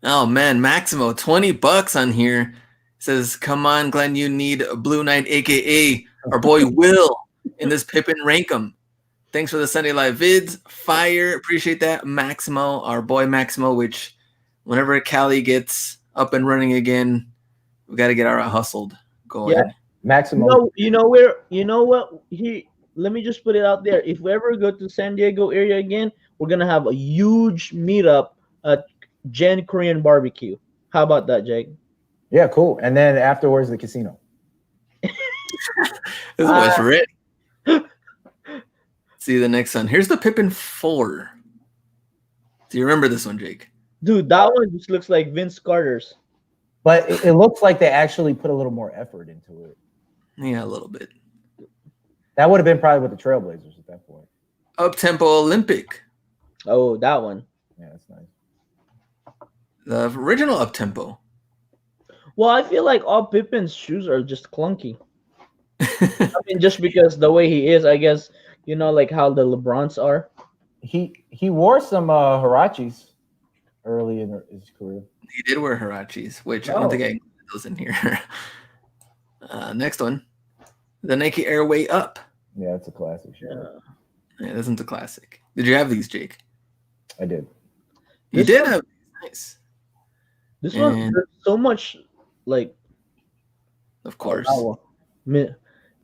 Oh man, Maximo, $20 on here. Says, come on, Glenn, you need a Blue Knight, aka our boy Will in this Pippen Rankum. Thanks for the Sunday Live vids. Fire. Appreciate that. Maximo, our boy Maximo, which whenever Cali gets up and running again, we got to get our hustled going. Yeah, Maximo. You know what? Let me just put it out there. If we ever go to San Diego area again, we're going to have a huge meetup at Gen Korean Barbecue. How about that, Jake? Yeah, cool. And then afterwards, the casino. This is what's ready. See the next one. Here's the Pippen 4. Do you remember this one, Jake? Dude, that one just looks like Vince Carter's. But it looks like they actually put a little more effort into it. Yeah, a little bit. That would have been probably with the Trailblazers at that point. Up-tempo Olympic. Oh, that one. Yeah, that's nice. The original up-tempo. Well, I feel like all Pippen's shoes are just clunky. I mean, just because the way he is, I guess, like how the LeBrons are. He wore some Hirachis early in his career. He did wear Hirachis, which I don't think I can put those in here. Next one. The Nike Air Way Up. Yeah, it's a classic shoe. Yeah, this one's a classic. Did you have these, Jake? I did. You did have these. Nice. This one, there's so much, like... Of course.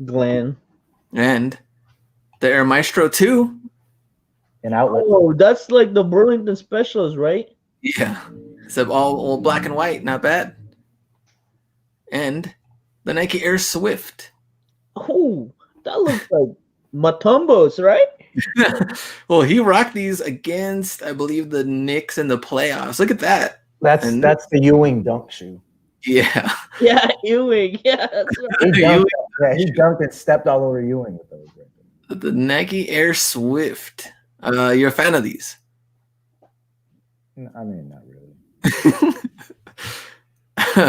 Glenn. And the Air Maestro 2. An outlet. Oh, that's like the Burlington Specials, right? Yeah. Except all black and white. Not bad. And the Nike Air Swift. Oh, that looks like Matumbos, right? Well, he rocked these against, I believe, the Knicks in the playoffs. Look at that. That's the Ewing dunk shoe. Yeah. Yeah, Ewing. Yeah, that's right. He dunked and stepped all over Ewing with those. Right. The Nike Air Swift. You're a fan of these? I mean, not really.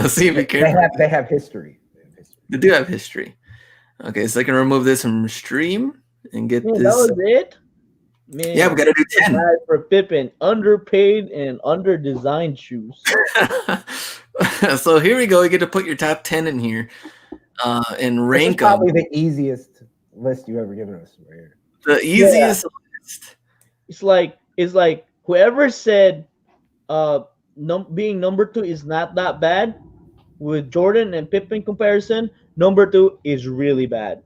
See, be careful. They have history. They do have history. Okay, so I can remove this from stream and get this. That was it? Man, yeah, we got to do 10. For Pippen, underpaid and under-designed shoes. So here we go. You get to put your top 10 in here and rank them. Probably the easiest list you ever given us right here. The easiest list. It's like whoever said being number 2 is not that bad. With Jordan and Pippen comparison, number 2 is really bad.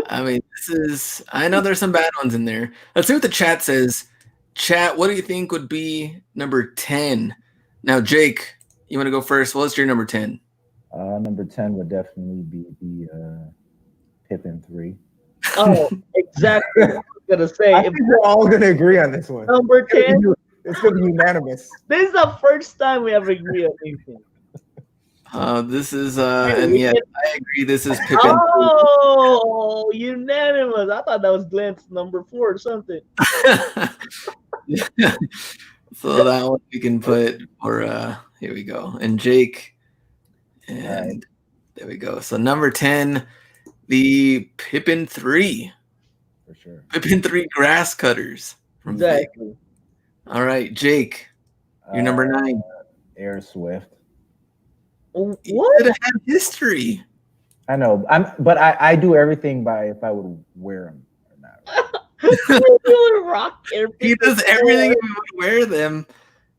I mean, I know there's some bad ones in there. Let's see what the chat says. Chat, what do you think would be number 10? Now, Jake, you want to go first? What's your number 10? Number 10 would definitely be the Pippen 3. Oh, exactly. I was gonna say. I think we're all gonna agree on this one. Number 10. It's gonna be unanimous. This is the first time we ever agree on anything. This is and yeah, I agree. This is Pippen. Oh, unanimous! I thought that was Glenn's number 4 or something. So that one we can put for here we go. And Jake And there we go. So number 10, the Pippen 3. For sure. Pippen 3 grass cutters from Vic. Exactly. All right, Jake, you're number 9. Air Swift. What? You could have had history. I know, but I do everything by if I would wear them or not. You would rock Air He Pippen does everything if he would wear them.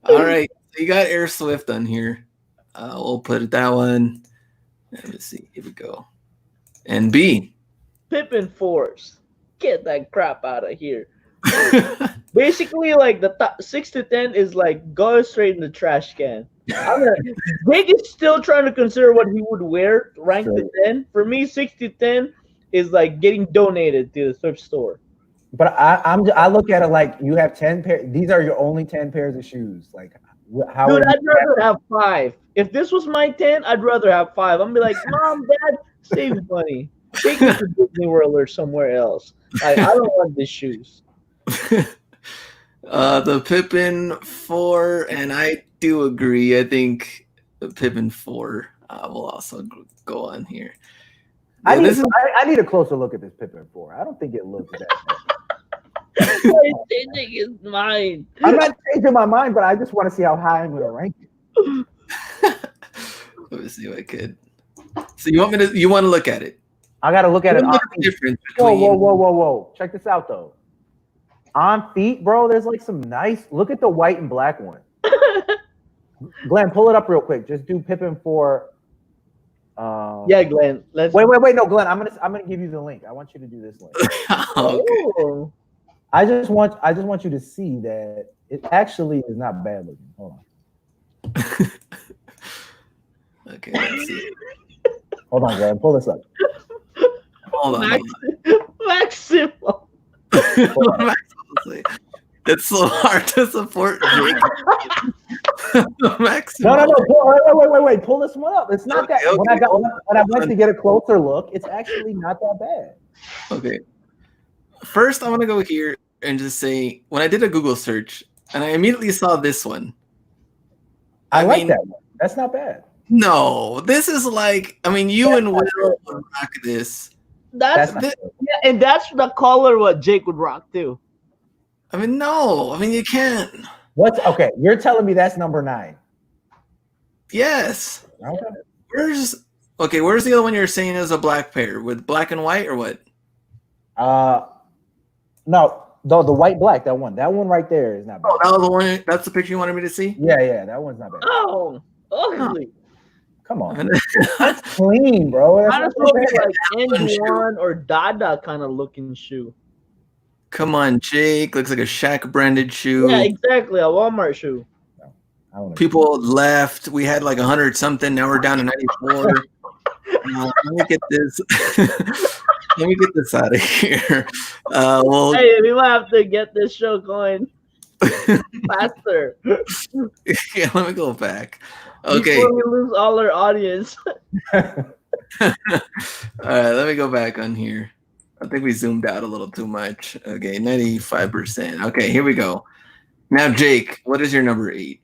All right, so you got Air Swift on here. We'll put it that one. Let me see. Here we go. And B. Pippen 4s. Get that crap out of here. Basically, like the top 6 to 10 is like go straight in the trash can. Jake is still trying to consider what he would wear, rank to 10. For me, 6 to 10 is like getting donated to the thrift store. But I look at it like you have 10 pairs. These are your only 10 pairs of shoes. Like, how? Dude, I'd rather have 5. If this was my 10, I'd rather have 5. I'm be like, Mom, Dad, save money. Take me to Disney World or somewhere else. Like, I don't want these shoes. The Pippen 4, and I do agree. I think the Pippen 4 will also go on here. I need a closer look at this Pippen 4. I don't think it looks that bad. My changing is mine. I'm not changing my mind, but I just want to see how high I'm going to rank it. Let me see if I could. So you want to look at it? I got to look at it. Look at the difference between. Whoa. Check this out, though. On feet, bro, there's like some nice. Look at the white and black one. Glenn, pull it up real quick. Just do Pippen 4. Yeah, Glenn. Let's Wait. No, Glenn, I'm gonna give you the link. I want you to do this link. Okay. Oh. I just want you to see that it actually is not bad looking. Hold on. Okay, let's see. Hold on, Glenn. Pull this up. Hold on. Maximo. It's so hard to support Jake. No. Wait. Pull this one up. It's not that. Okay. When I went to get a closer look, it's actually not that bad. Okay. First, I want to go here and just say when I did a Google search and I immediately saw this one. I like that one. That's not bad. No, this is like, you and Will would rock this. Yeah, and that's the color what Jake would rock too. No. You can't. Okay, you're telling me that's number 9. Yes. Okay. Where's the other one you're saying is a black pair with black and white or what? No, the white black, that one right there is not bad. Oh, that was the one. That's the picture you wanted me to see? Yeah, that one's not bad. Oh, ugly. Come on. That's clean, bro. That's like N1 or Dada kind of looking shoe. Come on, Jake. Looks like a Shaq branded shoe. Yeah, exactly. A Walmart shoe. People left. We had like 100 something. Now we're down to 94. Let me get this. Let me get this out of here. Hey, we might have to get this show going faster. Yeah, let me go back. Okay. Before we lose all our audience. All right, let me go back on here. I think we zoomed out a little too much. Okay, 95%. Okay, here we go. Now, Jake, what is your number 8?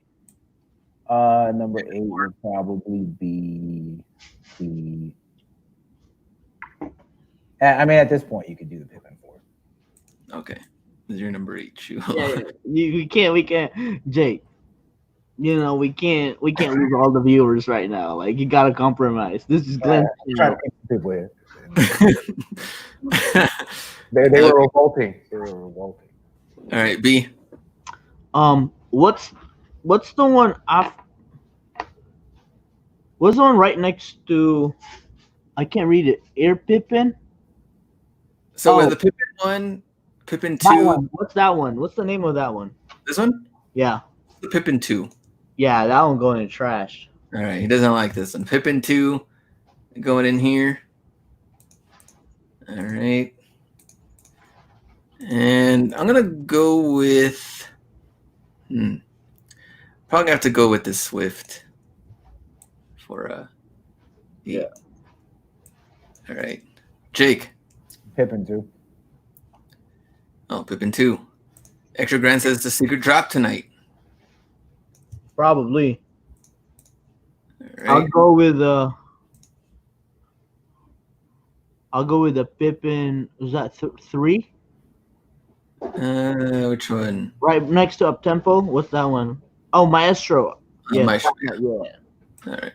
Number 8 would probably be the. At this point, you could do the Pippen 4. Okay, this is your number 8 shoe. Yeah, we can't, Jake. We can't lose all the viewers right now. Like, you gotta compromise. This is Glenn. Trying to keep people in. They were revolting. All right, B. What's the one what's the one right next to? I can't read it. Air Pippen. So the Pippen 1, Pippen 2. What's that one? What's the name of that one? This one? Yeah. The Pippen 2. Yeah, that one going in trash. All right, he doesn't like this one. Pippen 2 going in here. All right. And I'm going to go with probably going to have to go with the Swift for yeah. All right. Jake. Pippen 2. Oh, Pippen 2. Extra Grand says the secret drop tonight. Probably. All I'll go with the Pippen. Was that 3? Which one? Right next to up tempo. What's that one? Oh, Maestro. Yeah, Maestro. yeah. All right.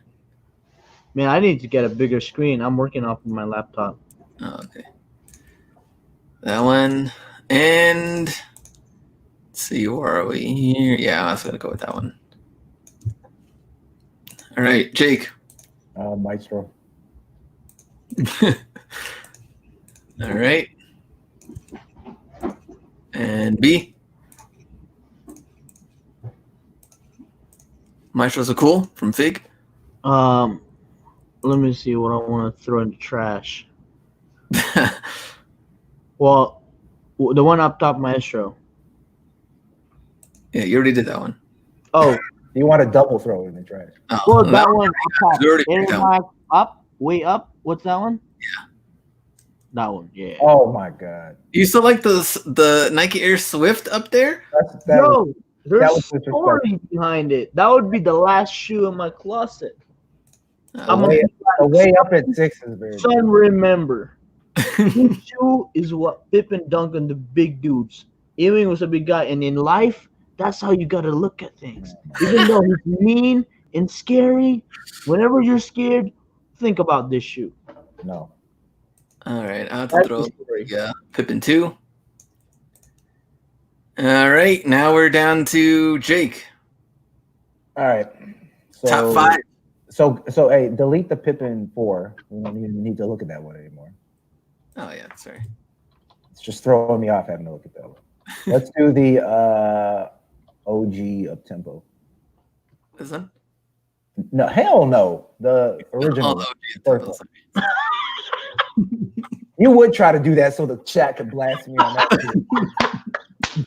Man, I need to get a bigger screen. I'm working off of my laptop. Oh, okay. That one. And let's see, where are we here? Yeah, I was gonna go with that one. All right, Jake. Maestro. All right. And B. Maestro's a cool from Fig. Let me see what I want to throw in the trash. Well, the one up top, Maestro. Yeah, you already did that one. Oh, You want a double throw in the trash? Oh, well, that one up top. You already picked that one. Up, way up. What's that one? Yeah. That one, yeah. Oh my God! You still like the Nike Air Swift up there? Yo, there's was story behind it. That would be the last shoe in my closet. I'm way up at 6 is very. Son, remember, this shoe is what Pippen dunked on the big dudes. Ewing was a big guy, and in life, that's how you gotta look at things. Even though he's mean and scary, whenever you're scared, think about this shoe. No. All right, I'll have to throw Pippen 2. All right, now we're down to Jake. All right. So, Top 5. So hey, delete the Pippen 4. We don't even need to look at that one anymore. Oh yeah, sorry. It's just throwing me off having to look at that one. Let's do the OG up tempo. This one? No, hell no. The original. Oh, You would try to do that so the chat could blast me on that.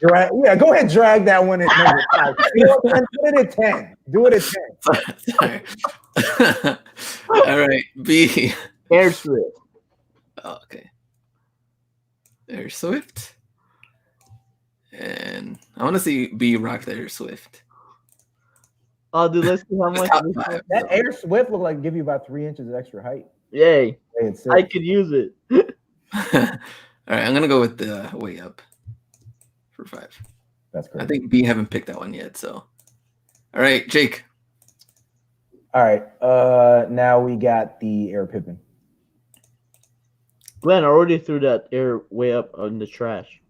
Yeah, go ahead, drag that one at number 5. You know what, do it at 10. Do it at 10. Sorry. All right, B. Air Swift. Oh, okay. Air Swift. And I want to see B rock the Air Swift. Oh, dude, let's see how much. That Air Swift look like give you about 3 inches of extra height. Yay. I could use it. All right, I'm going to go with the way up for 5. That's great. I think B haven't picked that one yet, so. All right, Jake. All right, now we got the Air Pippen. Glenn, I already threw that Air way up on the trash.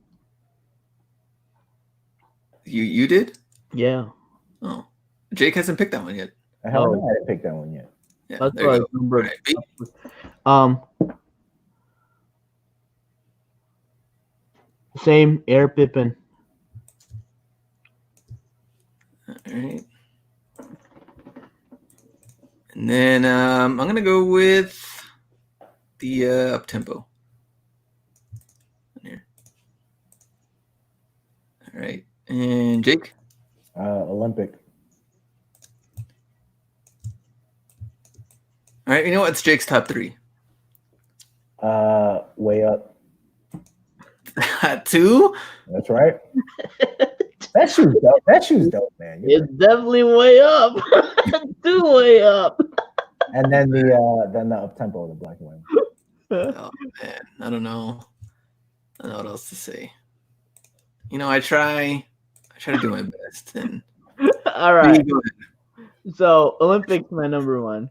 You did? Yeah. Oh, Jake hasn't picked that one yet. Hell no, I didn't pick that one yet. Yeah, that's there you go. Right, same Air Pippen. All right. And then I'm gonna go with the up tempo. Here. All right, and Jake. Olympic. All right, you know what? It's Jake's top 3. Way up. 2? That's right. That shoe's dope. That shoe's dope, man. It's definitely way up. 2 way up. And then the up tempo, the black and white. Oh man, I don't know what else to say. You know, I try to do my best. And all right. So Olympics my number 1.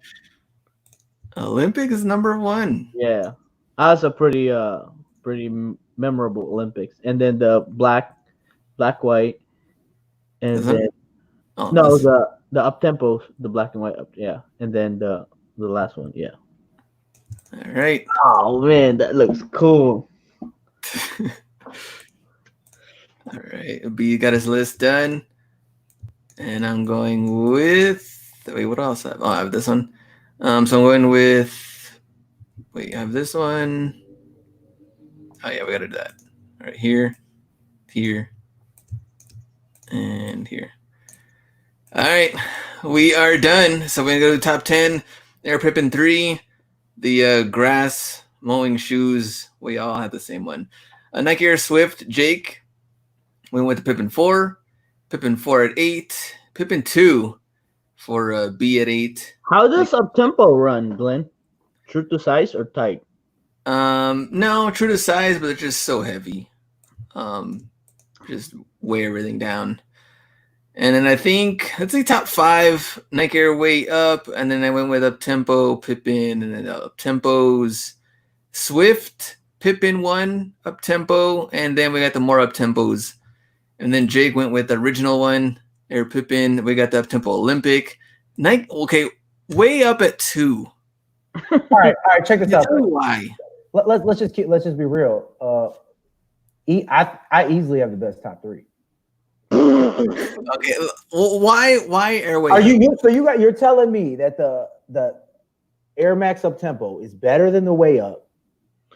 Olympic is number 1. Yeah, that's a pretty memorable Olympics. And then the black, white, and then the up tempo, the black and white up, yeah, and then the last one, yeah. All right. Oh man, that looks cool. All right, B got his list done, and I'm going with. Wait, what else? I have this one. So I'm going with. Wait, I have this one. Oh yeah, we gotta do that. All right, here, and here. All right, we are done. So we're gonna go to the top 10. Air Pippen 3, the grass mowing shoes. We all had the same one. Nike Air Swift. Jake. We went with the Pippen 4. Pippen 4 at 8. Pippen 2 for B at 8. How does up tempo run, Glenn? True to size or tight? No, true to size, but it's just so heavy. Just weigh everything down. And then I think let's say top 5 Nike Air way up, and then I went with up tempo Pippen, and then up tempos Swift Pippen 1 up tempo, and then we got the more up tempos, and then Jake went with the original one Air Pippen. We got the up tempo Olympic Nike. Okay, way up at 2. All right, check this out. Why? Let's just be real. I easily have the best top 3. Okay, well, why Airway? You're telling me that the Air Max up tempo is better than the way up?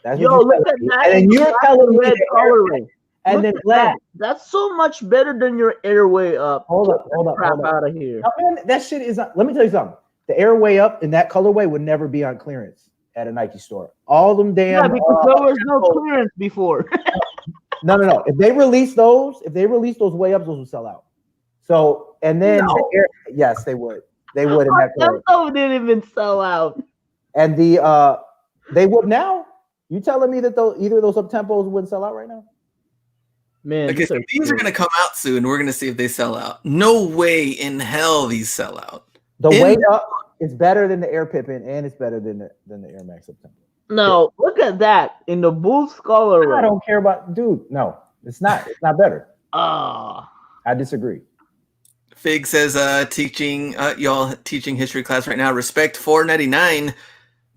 That's what look at that! And then you're telling me red colorway. And then Glenn, that's so much better than your Airway up. Hold up. Out of here. No, man, that shit is. Let me tell you something. The Airway up in that colorway would never be on clearance at a Nike store. All them damn. Yeah, because there was no clearance before. No. If they release those way ups, those will sell out. So and then yes, they would. They would in that color. Didn't even sell out. And they would now. You telling me that either of those up tempos wouldn't sell out right now? Man, okay, so these are going to come out soon. We're going to see if they sell out. No way in hell these sell out. The way up is better than the Air Pippen, and it's better than the Air Max up tempo. No, look at that in the Bulls colorway. I don't care about, dude. No, it's not. It's not better. I disagree. Fig says, y'all teaching history class right now. Respect $4.99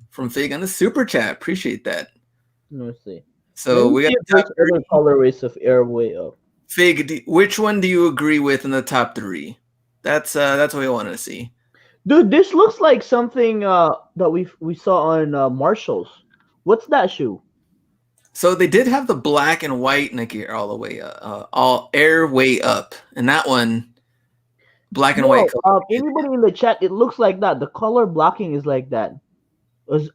from Fig on the super chat. Appreciate that. Let's see. So we got the top other colorways of Airway up. Fig, which one do you agree with in the top 3? That's what we wanted to see. Dude, this looks like something that we saw on Marshalls. What's that shoe? So they did have the black and white Nike Air all the way all Air way up, and that one black and white. Anybody in the chat? It looks like that. The color blocking is like that.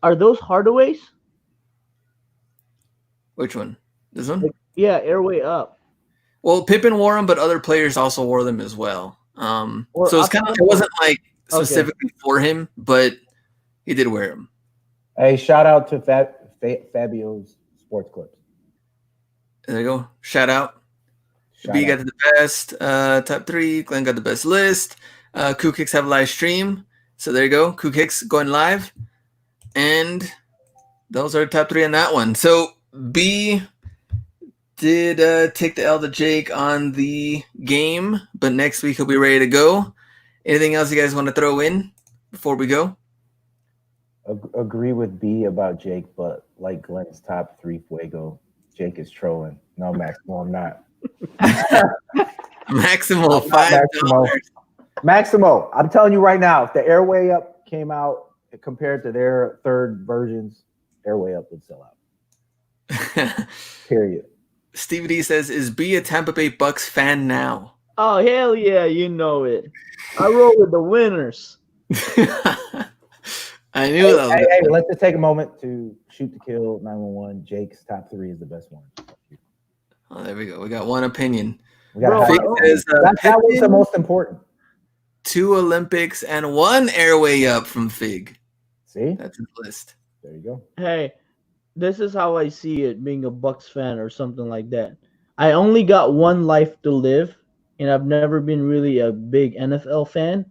Are those Hardaways? Which one? This one? Yeah, Airway up. Well, Pippen wore them, but other players also wore them as well. So it's kind of, it wasn't like specifically for him, but he did wear them. Hey, shout out to Fabio's Sports Clips. There you go. Shout out. B got the best top 3. Glenn got the best list. Cool Kicks have a live stream. So there you go. Cool Kicks going live. And those are the top 3 on that one. So B did take the L to Jake on the game, but next week he'll be ready to go. Anything else you guys want to throw in before we go? Agree with B about Jake, but like Glenn's top 3 Fuego, Jake is trolling. No, Maximo, I'm not. Maximo, $5. Maximo, I'm telling you right now, if the Airway Up came out compared to their third versions, Airway Up would sell out. Period. Stevie D says, is B a Tampa Bay Bucks fan now? Oh, hell yeah, you know it. I roll with the winners. I knew that. Hey, let's just take a moment to shoot to kill 911. Jake's top 3 is the best one. Oh, there we go. We got one opinion. That was the most important. 2 Olympics and 1 Airway Up from Fig. See? That's his list. There you go. Hey, this is how I see it, being a Bucks fan or something like that. I only got one life to live, and I've never been really a big NFL fan.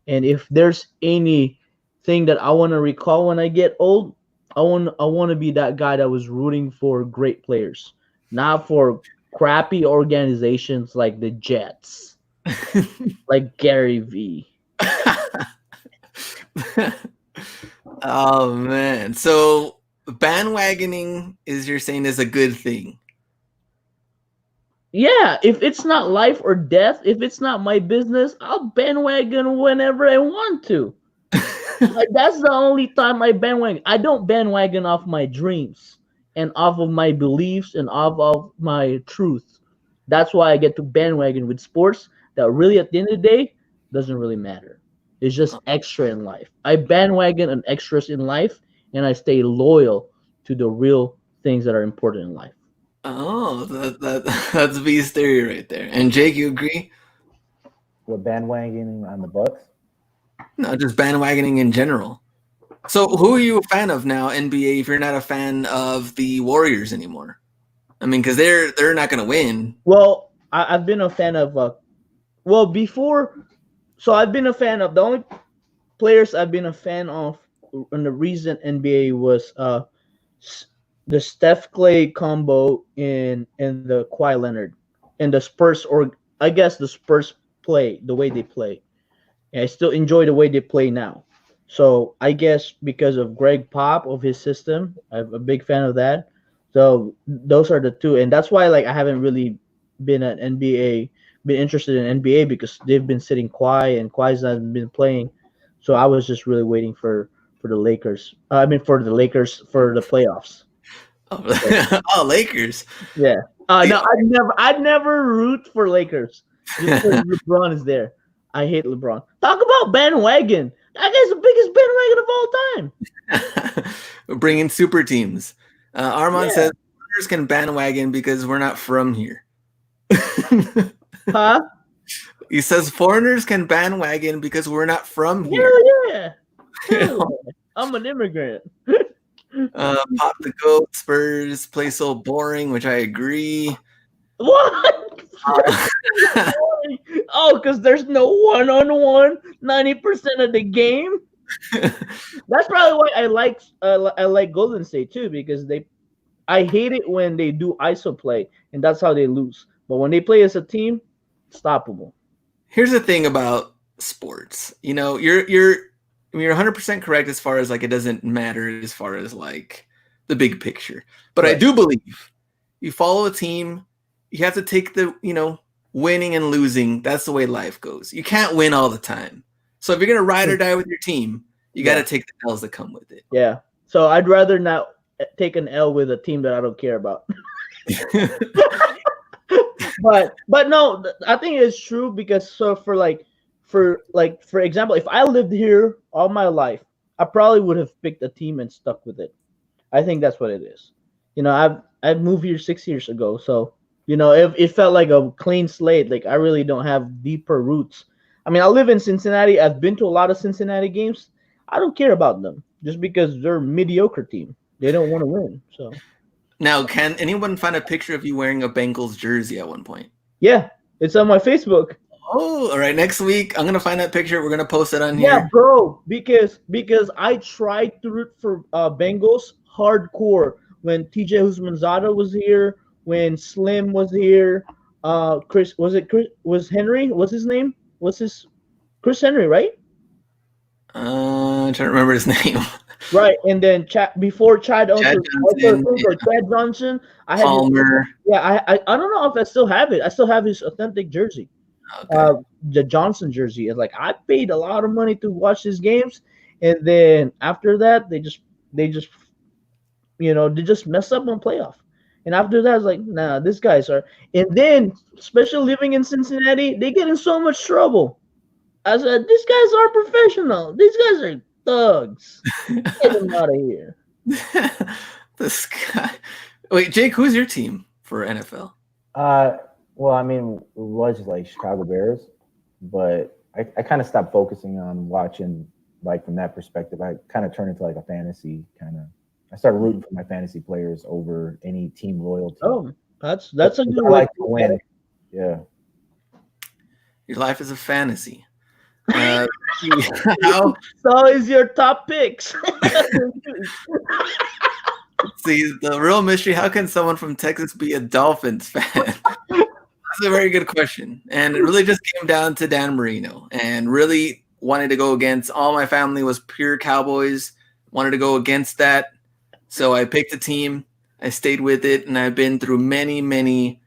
And if there's anything that I want to recall when I get old, I want to be that guy that was rooting for great players, not for crappy organizations like the Jets, like Gary V. Oh man! So bandwagoning you're saying is a good thing. Yeah, if it's not life or death, if it's not my business, I'll bandwagon whenever I want to. Like, that's the only time I bandwagon. I don't bandwagon off my dreams and off of my beliefs and off of my truth. That's why I get to bandwagon with sports that really, at the end of the day, doesn't really matter. It's just extra in life. I bandwagon on extras in life, and I stay loyal to the real things that are important in life. Oh, that's B's theory right there. And Jake, you agree? With bandwagoning on the Bucks? No, just bandwagoning in general. So, who are you a fan of now, NBA? If you're not a fan of the Warriors anymore, I mean, because they're not going to win. Well, I've been a fan of well before, so I've been a fan of the only players I've been a fan of in the recent NBA was the Steph Clay combo in the Kawhi Leonard and the Spurs, or I guess the Spurs play the way they play. And I still enjoy the way they play now. So I guess because of Greg Pop of his system, I'm a big fan of that. So those are the two, and that's why like I haven't really been interested in NBA because they've been sitting quiet and Kawhi's not been playing. So I was just really waiting for the Lakers. I mean for the Lakers for the playoffs. Oh, oh, Lakers. Yeah. See, No, I'd never root for Lakers just because LeBron is there. I hate LeBron. Talk about bandwagon. That guy's the biggest bandwagon of all time. bringing super teams. Armand Yeah. says foreigners can bandwagon because we're not from here. Huh? He says foreigners can bandwagon because we're not from here. Hell yeah. Hell yeah. I'm an immigrant. Pop the goat, Spurs play so boring, which I agree. What? Oh, because there's no one-on-one 90% of the game. That's probably why I like Golden State too, because I hate it when they do ISO play, and that's how they lose. But when they play as a team, stoppable. Here's the thing about sports. You know, you're 100% correct as far as like it doesn't matter as far as like the big picture. But I do believe you follow a team, you have to take the, winning and losing. That's the way life goes. You can't win all the time. So if you're going to ride or die with your team, you got to take the L's that come with it. Yeah. So I'd rather not take an L with a team that I don't care about. but no, I think it's true because for example, if I lived here all my life, I probably would have picked a team and stuck with it. I think that's what it is. I've moved here 6 years ago, so it felt like a clean slate. Like I really don't have deeper roots. I mean, I live in Cincinnati. I've been to a lot of Cincinnati games. I don't care about them just because they're a mediocre team. They don't want to win. So now, can anyone find a picture of you wearing a Bengals jersey at one point? Yeah, it's on my Facebook. Oh, all right. Next week, I'm gonna find that picture. We're gonna post it on here. Yeah, bro. Because I tried to root for Bengals hardcore when TJ Husmanzada was here, when Slim was here. Chris was Henry? What's his name? Chris Henry, right? I'm trying to remember his name. Right, and then before Chad Johnson, Chad Johnson, I had Palmer. I don't know if I still have it. I still have his authentic jersey. Okay. The Johnson jersey. It's like I paid a lot of money to watch his games, and then after that they just mess up on playoff. And after that, it's like, nah, these guys are. And then, especially living in Cincinnati, they get in so much trouble. I said, these guys are professional. These guys are thugs. Get them out of here. This guy. Wait, Jake, who's your team for NFL? Well, I mean, it was like Chicago Bears, but I kind of stopped focusing on watching like from that perspective. I kind of turned into like a fantasy kind of. I started rooting for my fantasy players over any team loyalty. Oh, that's a good I way like to to win. Yeah. Your life is a fantasy. So is your top picks. See, the real mystery, how can someone from Texas be a Dolphins fan? That's a very good question. And it really just came down to Dan Marino and really wanted to go against. All my family was pure Cowboys, wanted to go against that. So I picked a team, I stayed with it, and I've been through many, many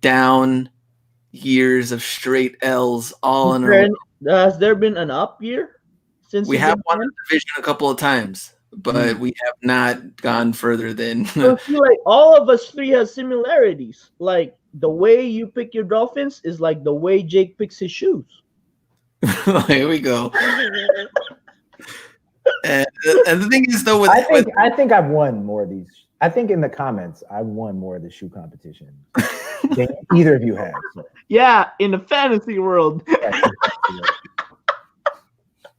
down years of straight L's all in a row. Has there been an up year since we have won the division a couple of times, but we have not gone further than. So I feel like all of us three have similarities. Like the way you pick your Dolphins is like the way Jake picks his shoes. Here we go. And the thing is, though, I think I've won more of these. I think in the comments, I've won more of the shoe competition than either of you have. So. Yeah, in the fantasy world.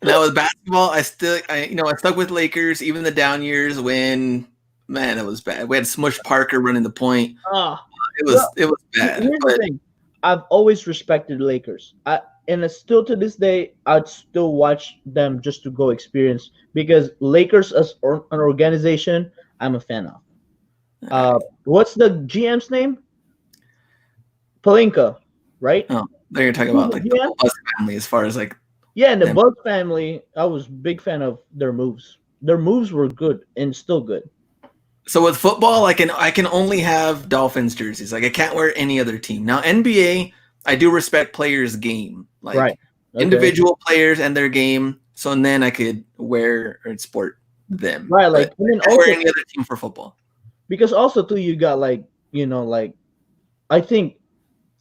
Now with basketball, I stuck with Lakers even the down years when, man, it was bad. We had Smush Parker running the point. Ah, It was bad. here's the thing. I've always respected the Lakers. And it's still to this day, I'd still watch them just to go experience because Lakers as an organization, I'm a fan of. What's the GM's name? Palinka, right? Oh, there you're talking about like the Buzz family as far as like. Yeah, and the Buzz family, I was a big fan of their moves. Their moves were good and still good. So with football, I can only have Dolphins jerseys. Like I can't wear any other team. Now NBA, I do respect players' game, like right. Okay. Individual players and their game. So then I could wear or sport them. Right, like I can't wear any other team for football. Because also too, you got like I think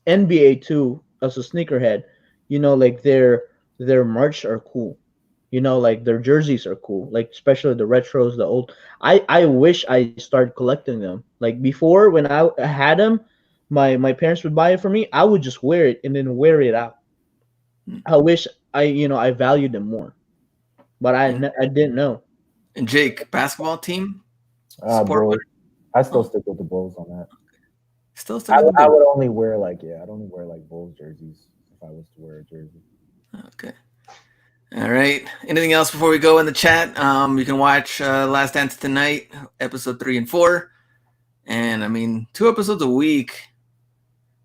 NBA too as a sneakerhead, like their merch are cool. Like their jerseys are cool, like especially the retros, the old. I wish I started collecting them. Like before, when I had them, my parents would buy it for me. I would just wear it and then wear it out. I wish I valued them more, but I didn't know. And Jake, basketball team? Bulls. I still stick with the Bulls on that. Still I would only wear I'd only wear like Bulls jerseys if I was to wear a jersey. Okay. All right. Anything else before we go in the chat? You can watch Last Dance tonight, episode 3 and 4. And I mean, 2 episodes a week.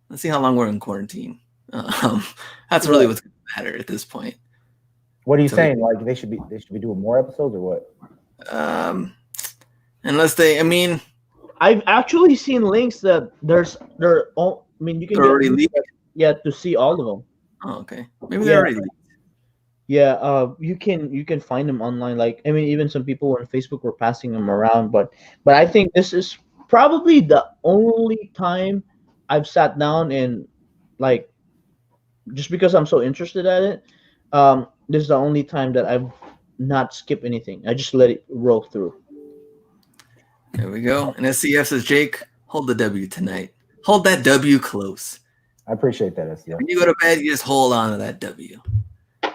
Let's see how long we're in quarantine. That's really what's going to matter at this point. What are you saying? Like they should be doing more episodes or what? Unless they, I mean, I've actually seen links that you can already leaked. Yeah, to see all of them. Oh, okay. Maybe they're already leaked. Yeah, you can find them online. Like I mean, even some people on Facebook were passing them around. But I think this is probably the only time I've sat down and like, just because I'm so interested at it. This is the only time that I've not skipped anything. I just let it roll through. There we go. And SCF says, Jake, hold the W tonight. Hold that W close. I appreciate that, SCF. When you go to bed, you just hold on to that W. All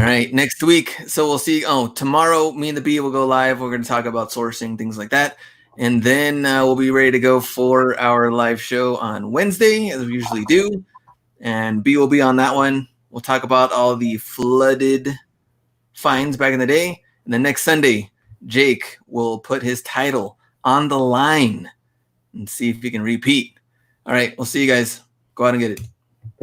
right, next week. So we'll see. Oh, tomorrow, me and the B will go live. We're going to talk about sourcing, things like that. And then we'll be ready to go for our live show on Wednesday, as we usually do. And B will be on that one. We'll talk about all the flooded fines back in the day. And then next Sunday, Jake will put his title on the line and see if he can repeat. All right, we'll see you guys. Go out and get it.